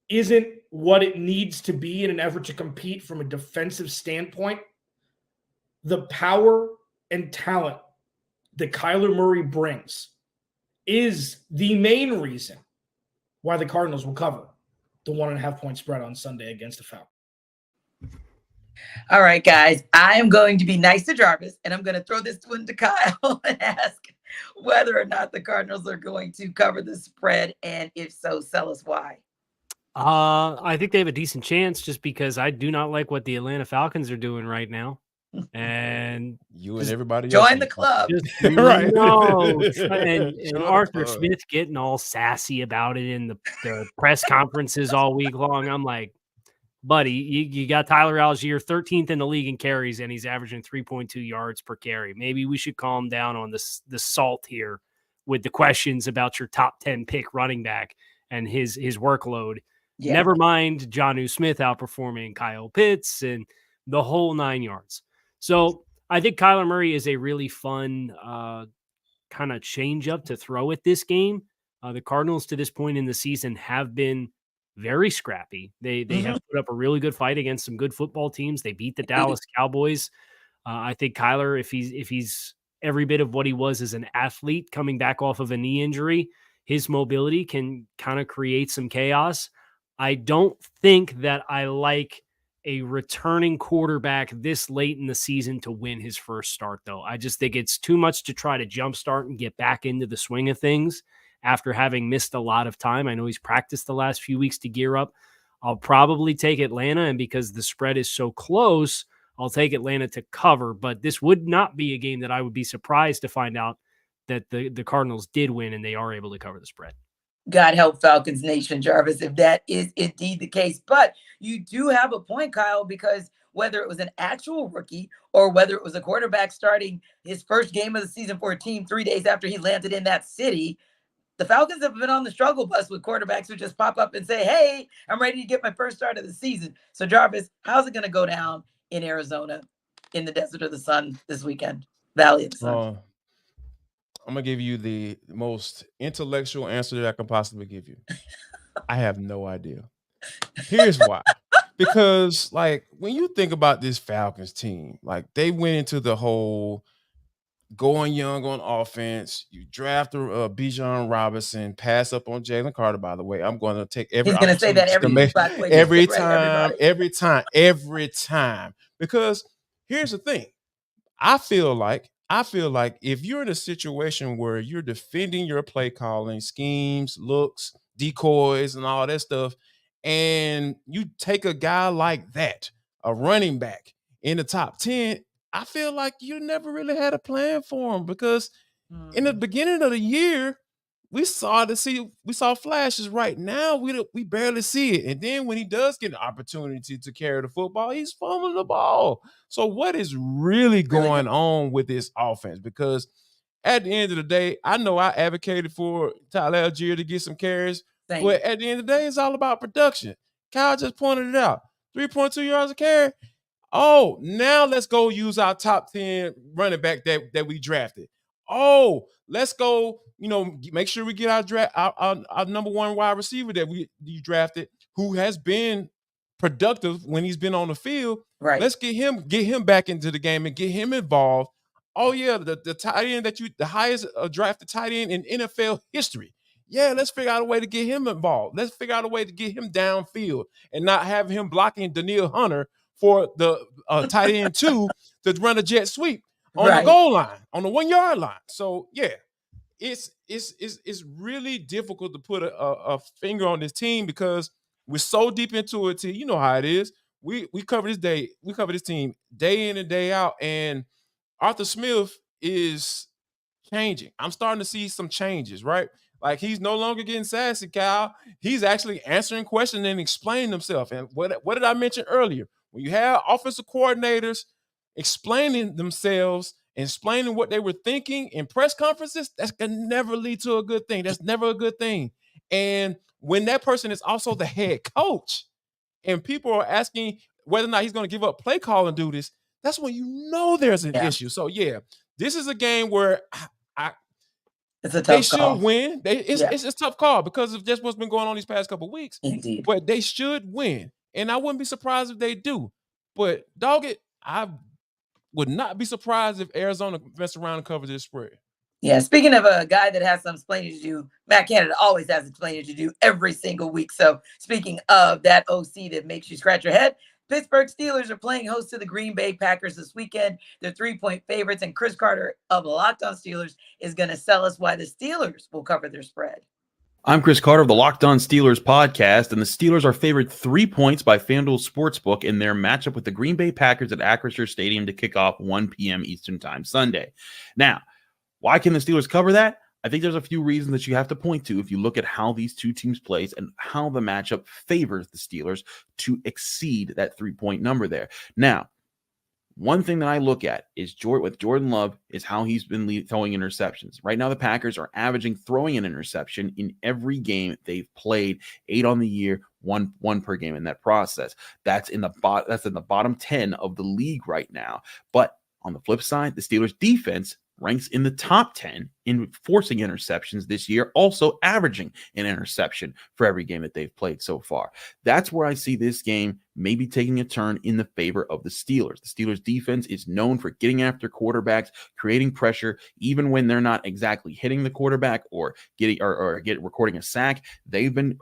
isn't what it needs to be in an effort to compete from a defensive standpoint, the power and talent that Kyler Murray brings is the main reason why the Cardinals will cover the 1.5-point spread on Sunday against the Falcons. All right, guys, I am going to be nice to Jarvis, and I'm going to throw this one to Kyle and ask whether or not the Cardinals are going to cover the spread, and if so, tell us why. I think they have a decent chance, just because I do not like what the Atlanta Falcons are doing right now. And you and everybody join the club. Right. No. And Arthur Smith getting all sassy about it in the press conferences all week long. I'm like, buddy, you got Tyler Algier 13th in the league in carries, and he's averaging 3.2 yards per carry. Maybe we should calm down on the salt here with the questions about your top 10 pick running back and his workload. Yeah. Never mind Jonnu Smith outperforming Kyle Pitts and the whole 9 yards. So I think Kyler Murray is a really fun kind of change up to throw at this game. The Cardinals to this point in the season have been very scrappy. They have put up a really good fight against some good football teams. They beat the Dallas Cowboys. I think Kyler, if he's every bit of what he was as an athlete coming back off of a knee injury, his mobility can kind of create some chaos. I don't think that I like a returning quarterback this late in the season to win his first start, though. I just think it's too much to try to jumpstart and get back into the swing of things after having missed a lot of time. I know he's practiced the last few weeks to gear up. I'll probably take Atlanta, and because the spread is so close, I'll take Atlanta to cover. But this would not be a game that I would be surprised to find out that the Cardinals did win and they are able to cover the spread. God help Falcons Nation, Jarvis, if that is indeed the case. But you do have a point, Kyle, because whether it was an actual rookie or whether it was a quarterback starting his first game of the season for a team 3 days after he landed in that city, the Falcons have been on the struggle bus with quarterbacks who just pop up and say, hey, I'm ready to get my first start of the season. So, Jarvis, how's it going to go down in Arizona in the Desert of the Sun this weekend? Valley of the Sun. I'm going to give you the most intellectual answer that I can possibly give you. I have no idea. Here's why. Because, like, when you think about this Falcons team, like, they went into the whole going young on offense. You draft Bijan Robinson, pass up on Jalen Carter, by the way. I'm going to take every He's going to say that opportunity to make by the way, every just get ready, time, every time. Because here's the thing. I feel like if you're in a situation where you're defending your play calling, schemes, looks, decoys, and all that stuff, and you take a guy like that, a running back in the top 10, I feel like you never really had a plan for him, because in the beginning of the year, we saw flashes. Right now, we barely see it. And then when he does get an opportunity to carry the football, he's fumbling the ball. So what is really going on with this offense? Because at the end of the day, I know I advocated for Tyler Algier to get some carries, but at the end of the day, it's all about production. Kyle just pointed it out. 3.2 yards a carry. Oh, now let's go use our top 10 running back that we drafted. Oh, let's go, make sure we get our number one wide receiver that we drafted, who has been productive when he's been on the field. Right. Let's get him back into the game and get him involved. Oh yeah, the tight end the highest drafted tight end in NFL history. Yeah, let's figure out a way to get him involved. Let's figure out a way to get him downfield and not have him blocking Daniil Hunter for the tight end 2 to run a jet sweep on the goal line, on the 1 yard line. So yeah, it's really difficult to put a finger on this team, because we're so deep into it. You know how it is. We cover this team day in and day out, and Arthur Smith is changing. I'm starting to see some changes, right? Like, he's no longer getting sassy, Kyle. He's actually answering questions and explaining himself. And what did I mention earlier? When you have offensive coordinators explaining themselves, explaining what they were thinking in press conferences, that's going to never lead to a good thing. That's never a good thing. And when that person is also the head coach and people are asking whether or not he's going to give up play calling duties, that's when you know there's an issue. So, yeah, this is a game where it's a tough they should call. win. It's a tough call because of just what's been going on these past couple of weeks. Indeed. But they should win. And I wouldn't be surprised if they do. But, dog it, I would not be surprised if Arizona mess around and covers this spread. Yeah, speaking of a guy that has some explaining to do, Matt Canada always has explaining to do every single week. So speaking of that OC that makes you scratch your head, Pittsburgh Steelers are playing host to the Green Bay Packers this weekend. They're 3-point favorites, and Chris Carter of Locked On Steelers is going to tell us why the Steelers will cover their spread. I'm Chris Carter of the Locked On Steelers podcast, and the Steelers are favored 3 points by FanDuel Sportsbook in their matchup with the Green Bay Packers at Acrisure Stadium to kick off 1 p.m. Eastern Time Sunday. Now, why can the Steelers cover that? I think there's a few reasons that you have to point to if you look at how these two teams play and how the matchup favors the Steelers to exceed that 3-point number there. Now, one thing that I look at is with Jordan Love is how he's been throwing interceptions. Right now, the Packers are averaging throwing an interception in every game they've played, 8 on the year, one per game in that process. That's in the bottom 10 of the league right now. But on the flip side, the Steelers defense ranks in the top 10 in forcing interceptions this year, also averaging an interception for every game that they've played so far. That's where I see this game maybe taking a turn in the favor of the Steelers. The Steelers defense is known for getting after quarterbacks, creating pressure, even when they're not exactly hitting the quarterback or recording a sack. They've been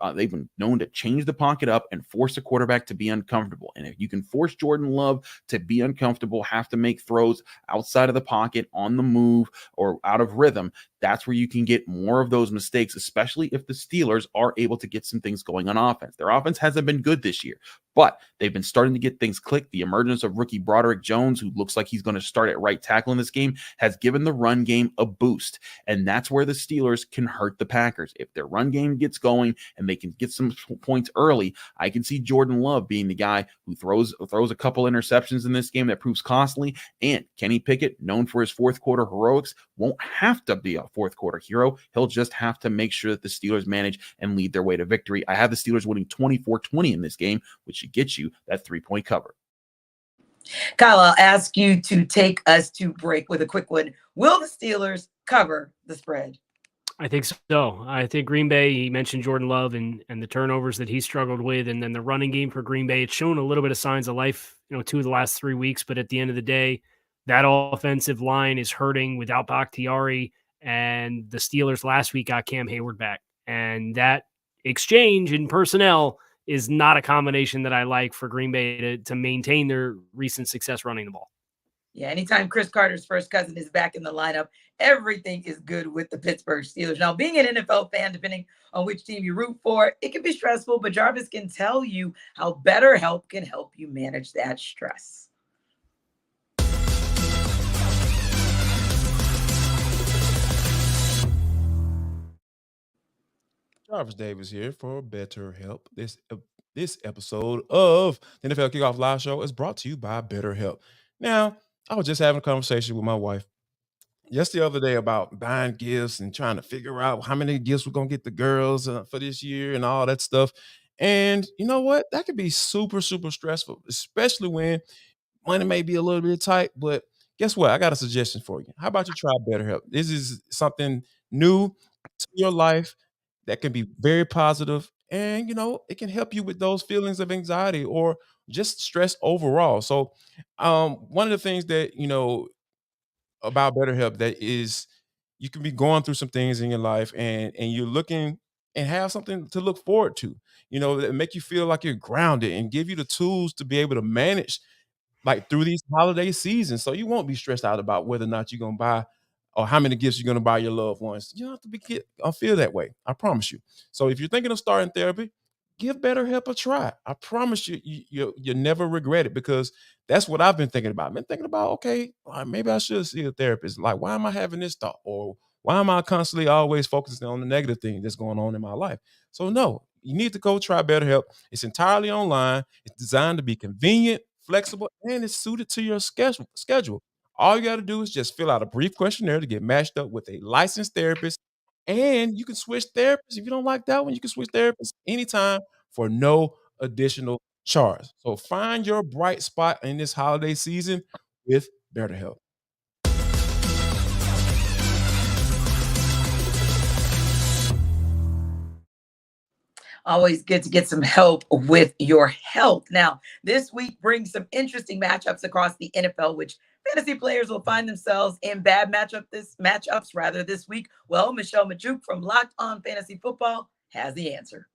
known to change the pocket up and force the quarterback to be uncomfortable. And if you can force Jordan Love to be uncomfortable, have to make throws outside of the pocket, on the move, or out of rhythm, that's where you can get more of those mistakes, especially if the Steelers are able to get some things going on offense. Their offense hasn't been good this year, but they've been starting to get things clicked. The emergence of rookie Broderick Jones, who looks like he's going to start at right tackle in this game, has given the run game a boost. And that's where the Steelers can hurt the Packers. If their run game gets going and they can get some points early, I can see Jordan Love being the guy who throws a couple interceptions in this game that proves costly. And Kenny Pickett, known for his fourth quarter heroics, won't have to be a fourth quarter hero. He'll just have to make sure that the Steelers manage and lead their way to victory. I have the Steelers winning 24-20 in this game, which should get you that 3-point cover. Kyle, I'll ask you to take us to break with a quick one. Will the Steelers cover the spread? I think so. I think Green Bay, he mentioned Jordan Love and the turnovers that he struggled with, and then the running game for Green Bay, it's shown a little bit of signs of life, 2 of the last 3 weeks, but at the end of the day, That offensive line is hurting without Bakhtiari, and the Steelers last week got Cam Hayward back. And that exchange in personnel is not a combination that I like for Green Bay to maintain their recent success running the ball. Yeah, anytime Chris Carter's first cousin is back in the lineup, everything is good with the Pittsburgh Steelers. Now, being an NFL fan, depending on which team you root for, it can be stressful, but Jarvis can tell you how BetterHelp can help you manage that stress. Jarvis Davis here for BetterHelp. This episode of the NFL Kickoff Live Show is brought to you by BetterHelp. Now, I was just having a conversation with my wife just the other day about buying gifts and trying to figure out how many gifts we're going to get the girls for this year and all that stuff. And you know what? That could be super, super stressful, especially when money may be a little bit tight. But guess what? I got a suggestion for you. How about you try BetterHelp? This is something new to your life that can be very positive, and it can help you with those feelings of anxiety or just stress overall. So one of the things that about BetterHelp that is you can be going through some things in your life, and you're looking and have something to look forward to, that make you feel like you're grounded and give you the tools to be able to manage like through these holiday seasons. So you won't be stressed out about whether or not you're going to buy or how many gifts you're going to buy your loved ones. You don't have to I'll feel that way. I promise you. So if you're thinking of starting therapy, give BetterHelp a try. I promise you'll never regret it, because that's what I've been thinking about. I've been thinking about, okay, maybe I should see a therapist. Like, why am I having this thought? Or why am I constantly always focusing on the negative thing that's going on in my life? So no, you need to go try BetterHelp. It's entirely online. It's designed to be convenient, flexible, and it's suited to your schedule. All you got to do is just fill out a brief questionnaire to get matched up with a licensed therapist. And you can switch therapists. If you don't like that one, you can switch therapists anytime for no additional charge. So find your bright spot in this holiday season with BetterHelp. Always good to get some help with your health. Now, this week brings some interesting matchups across the NFL, which fantasy players will find themselves in bad matchups this week. Well, Michelle Majuk from Locked On Fantasy Football has the answer.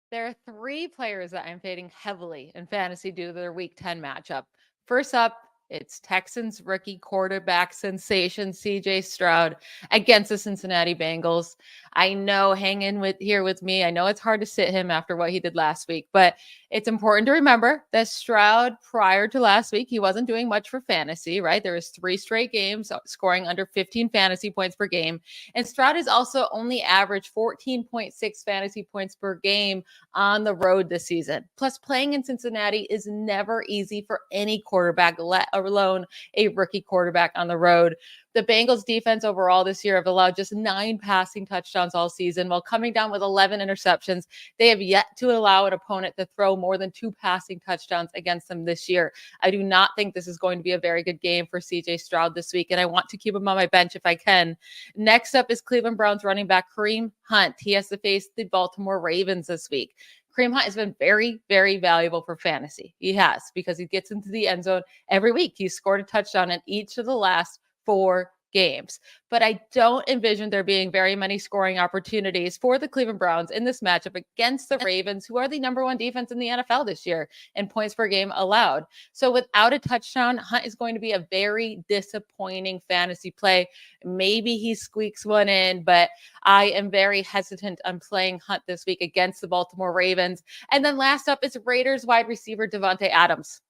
There are three players that I'm fading heavily in fantasy due to their Week 10 matchup. First up, it's Texans rookie quarterback sensation CJ Stroud against the Cincinnati Bengals. I know, hang in with me. I know it's hard to sit him after what he did last week, but it's important to remember that Stroud, prior to last week, he wasn't doing much for fantasy, right? There was 3 straight games scoring under 15 fantasy points per game. And Stroud has also only averaged 14.6 fantasy points per game on the road this season. Plus, playing in Cincinnati is never easy for any quarterback, let alone a rookie quarterback on the road. The Bengals defense overall this year have allowed just 9 passing touchdowns all season, while coming down with 11 interceptions. They have yet to allow an opponent to throw more than 2 passing touchdowns against them this year. I do not think this is going to be a very good game for CJ Stroud this week, and I want to keep him on my bench if I can. Next up is Cleveland Browns running back Kareem Hunt. He has to face the Baltimore Ravens this week. Kareem Hunt has been very, very valuable for fantasy. He has, because he gets into the end zone every week. He's scored a touchdown in each of the last 4 games. But I don't envision there being very many scoring opportunities for the Cleveland Browns in this matchup against the Ravens, who are the number 1 defense in the NFL this year in points per game allowed. So without a touchdown, Hunt is going to be a very disappointing fantasy play. Maybe he squeaks one in, but I am very hesitant on playing Hunt this week against the Baltimore Ravens. And then last up is Raiders wide receiver Davante Adams.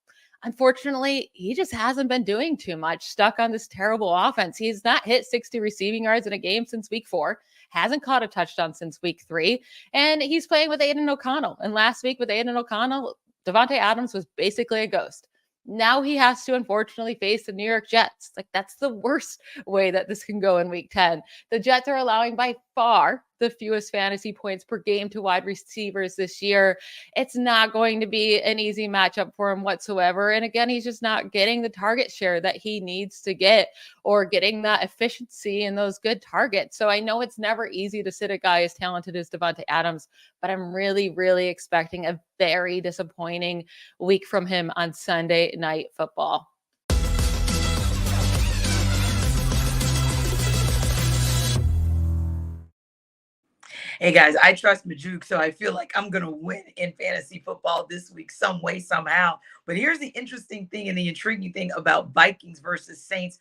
Unfortunately, he just hasn't been doing too much, stuck on this terrible offense. He's not hit 60 receiving yards in a game since week 4, hasn't caught a touchdown since week 3, and he's playing with Aiden O'Connell. And last week with Aiden O'Connell, Davante Adams was basically a ghost. Now he has to, unfortunately, face the New York Jets. Like, that's the worst way that this can go in week 10. The Jets are allowing by far the fewest fantasy points per game to wide receivers this year. It's not going to be an easy matchup for him whatsoever. And again, he's just not getting the target share that he needs to get or getting that efficiency and those good targets. So I know it's never easy to sit a guy as talented as Devontae Adams, but I'm really, really expecting a very disappointing week from him on Sunday Night Football. Hey guys, I trust Majuk, so I feel like I'm going to win in fantasy football this week some way, somehow. But here's the interesting thing and the intriguing thing about Vikings versus Saints.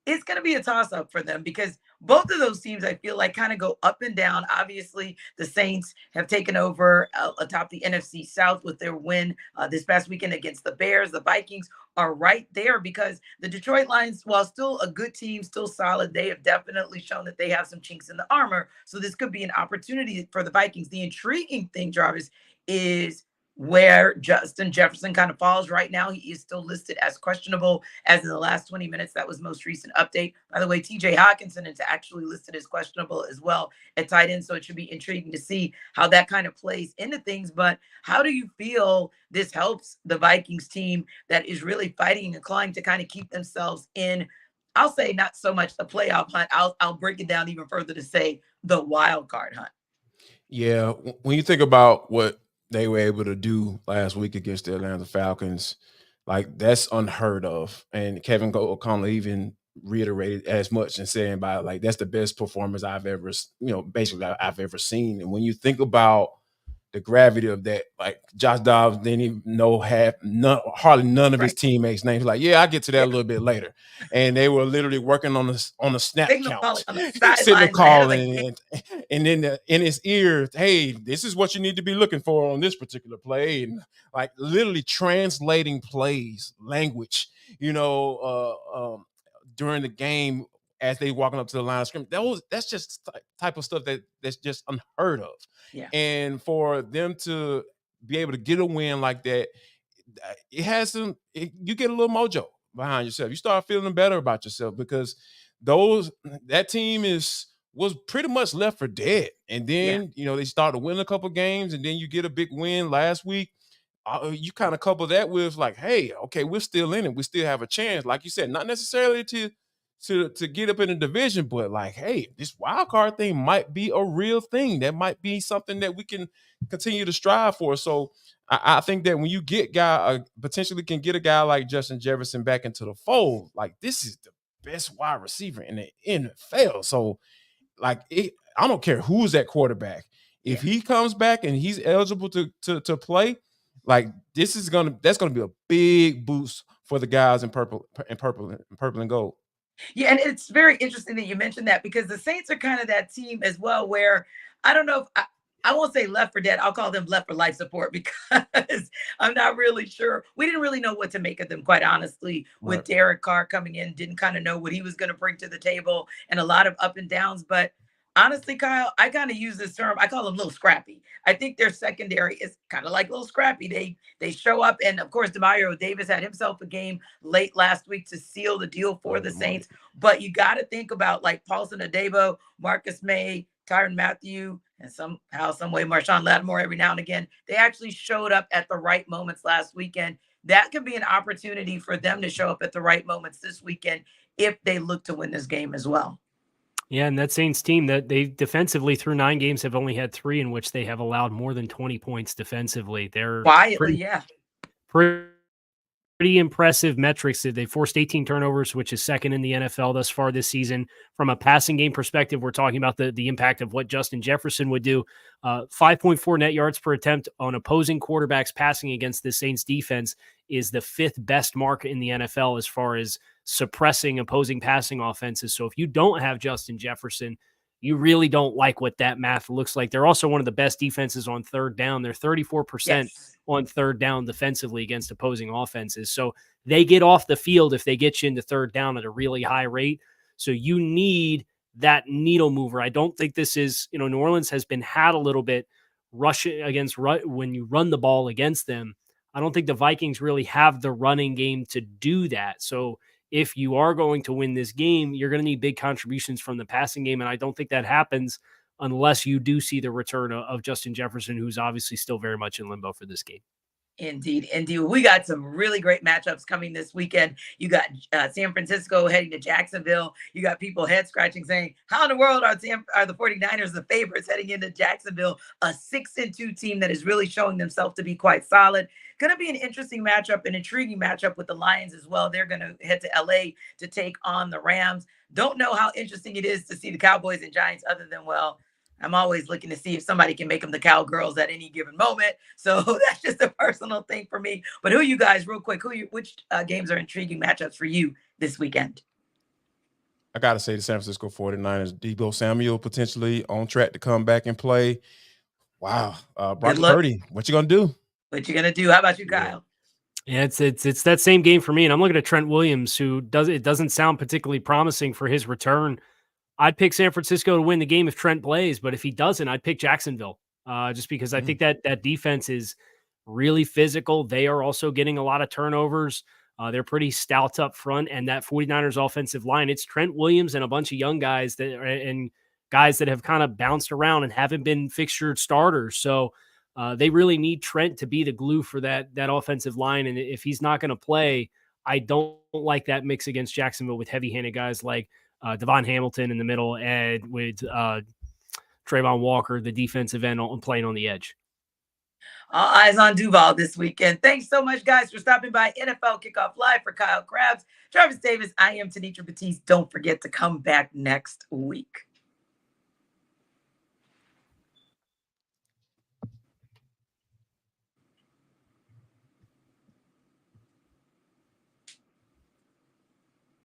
It's going to be a toss-up for them because both of those teams, I feel like, kind of go up and down. Obviously, the Saints have taken over atop the NFC South with their win this past weekend against the Bears. The Vikings are right there because the Detroit Lions, while still a good team, still solid, they have definitely shown that they have some chinks in the armor. So this could be an opportunity for the Vikings. The intriguing thing, Jarvis, is where Justin Jefferson kind of falls right now. He is still listed as questionable as in the last 20 minutes. That was most recent update. By the way, TJ Hawkinson is actually listed as questionable as well at tight end. So it should be intriguing to see how that kind of plays into things. But how do you feel this helps the Vikings team that is really fighting and clawing to kind of keep themselves in, I'll say not so much the playoff hunt. I'll break it down even further to say the wild card hunt. Yeah. When you think about what they were able to do last week against the Atlanta Falcons, like that's unheard of. And Kevin O'Connell even reiterated as much and saying about like that's the best performance I've ever, basically I've ever seen. And when you think about the gravity of that, like Josh Dobbs didn't even know hardly none of his teammates' names. Like, yeah, I'll get to that a little bit later. And they were literally working on the snap count, sitting calling, and then in his ear, hey, this is what you need to be looking for on this particular play, and like literally translating plays, language, during the game as they walking up to the line of scrimmage. That's just type of stuff that's just unheard of. Yeah. And for them to be able to get a win like that, you get a little mojo behind yourself. You start feeling better about yourself because that team was pretty much left for dead. And then, they start to win a couple games, and then you get a big win last week. You kind of couple that with like, hey, okay, we're still in it. We still have a chance. Like you said, not necessarily to get up in the division, but like, hey, this wild card thing might be a real thing. That might be something that we can continue to strive for. So I think that when you potentially can get a guy like Justin Jefferson back into the fold, like this is the best wide receiver in the NFL. So like, I don't care who's at quarterback. If he comes back and he's eligible to play, like that's gonna be a big boost for the guys in purple and gold. Yeah, and it's very interesting that you mentioned that because the Saints are kind of that team as well where I don't know if I won't say left for dead. I'll call them left for life support because I'm not really sure. We didn't really know what to make of them, quite honestly, with Derek Carr coming in. Didn't kind of know what he was going to bring to the table and a lot of up and downs. But honestly, Kyle, I kind of use this term. I call them a little scrappy. I think their secondary is kind of like a little scrappy. They show up. And, of course, Demario Davis had himself a game late last week to seal the deal for the Saints. But you got to think about, like, Paulson Adebo, Marcus May, Tyrann Mathieu, and somehow, some way, Marshawn Lattimore every now and again. They actually showed up at the right moments last weekend. That could be an opportunity for them to show up at the right moments this weekend if they look to win this game as well. Yeah, and that Saints team, that they defensively through 9 games have only had 3 in which they have allowed more than 20 points defensively. They're quietly, pretty impressive metrics. They forced 18 turnovers, which is second in the NFL thus far this season. From a passing game perspective, we're talking about the impact of what Justin Jefferson would do. 5.4 net yards per attempt on opposing quarterbacks passing against the Saints defense is the 5th best mark in the NFL as far as suppressing opposing passing offenses. So if you don't have Justin Jefferson, you really don't like what that math looks like. They're also one of the best defenses on third down. They're 34% on third down defensively against opposing offenses. So they get off the field if they get you into third down at a really high rate. So you need that needle mover. I don't think this is, New Orleans has been had a little bit rushing against when you run the ball against them. I don't think the Vikings really have the running game to do that. So if you are going to win this game, you're going to need big contributions from the passing game. And I don't think that happens unless you do see the return of Justin Jefferson, who's obviously still very much in limbo for this game. Indeed. We got some really great matchups coming this weekend. You got San Francisco heading to Jacksonville. You got people head scratching saying, how in the world are the 49ers the favorites heading into Jacksonville, a 6-2 team that is really showing themselves to be quite solid. Going to be an interesting matchup, an intriguing matchup with the Lions as well. They're going to head to LA to take on the Rams. Don't know how interesting it is to see the Cowboys and Giants other than, well, I'm always looking to see if somebody can make them the Cowgirls at any given moment. So that's just a personal thing for me. But who you guys, real quick, which games are intriguing matchups for you this weekend? I got to say the San Francisco 49ers, Deebo Samuel potentially on track to come back and play. Wow. Brock Purdy, what you going to do? What you going to do? How about you, Kyle? Yeah, it's that same game for me. And I'm looking at Trent Williams, who doesn't sound particularly promising for his return. I'd pick San Francisco to win the game if Trent plays, but if he doesn't, I'd pick Jacksonville just because I think that defense is really physical. They are also getting a lot of turnovers. They're pretty stout up front, and that 49ers offensive line, it's Trent Williams and a bunch of young guys and guys that have kind of bounced around and haven't been fixtured starters. So they really need Trent to be the glue for that offensive line. And if he's not going to play, I don't like that mix against Jacksonville with heavy-handed guys like Devon Hamilton in the middle and with Trayvon Walker, the defensive end, playing on the edge. All eyes on Duval this weekend. Thanks so much, guys, for stopping by NFL Kickoff Live. For Kyle Krabs, Travis Davis, I am Tanitra Batiste. Don't forget to come back next week.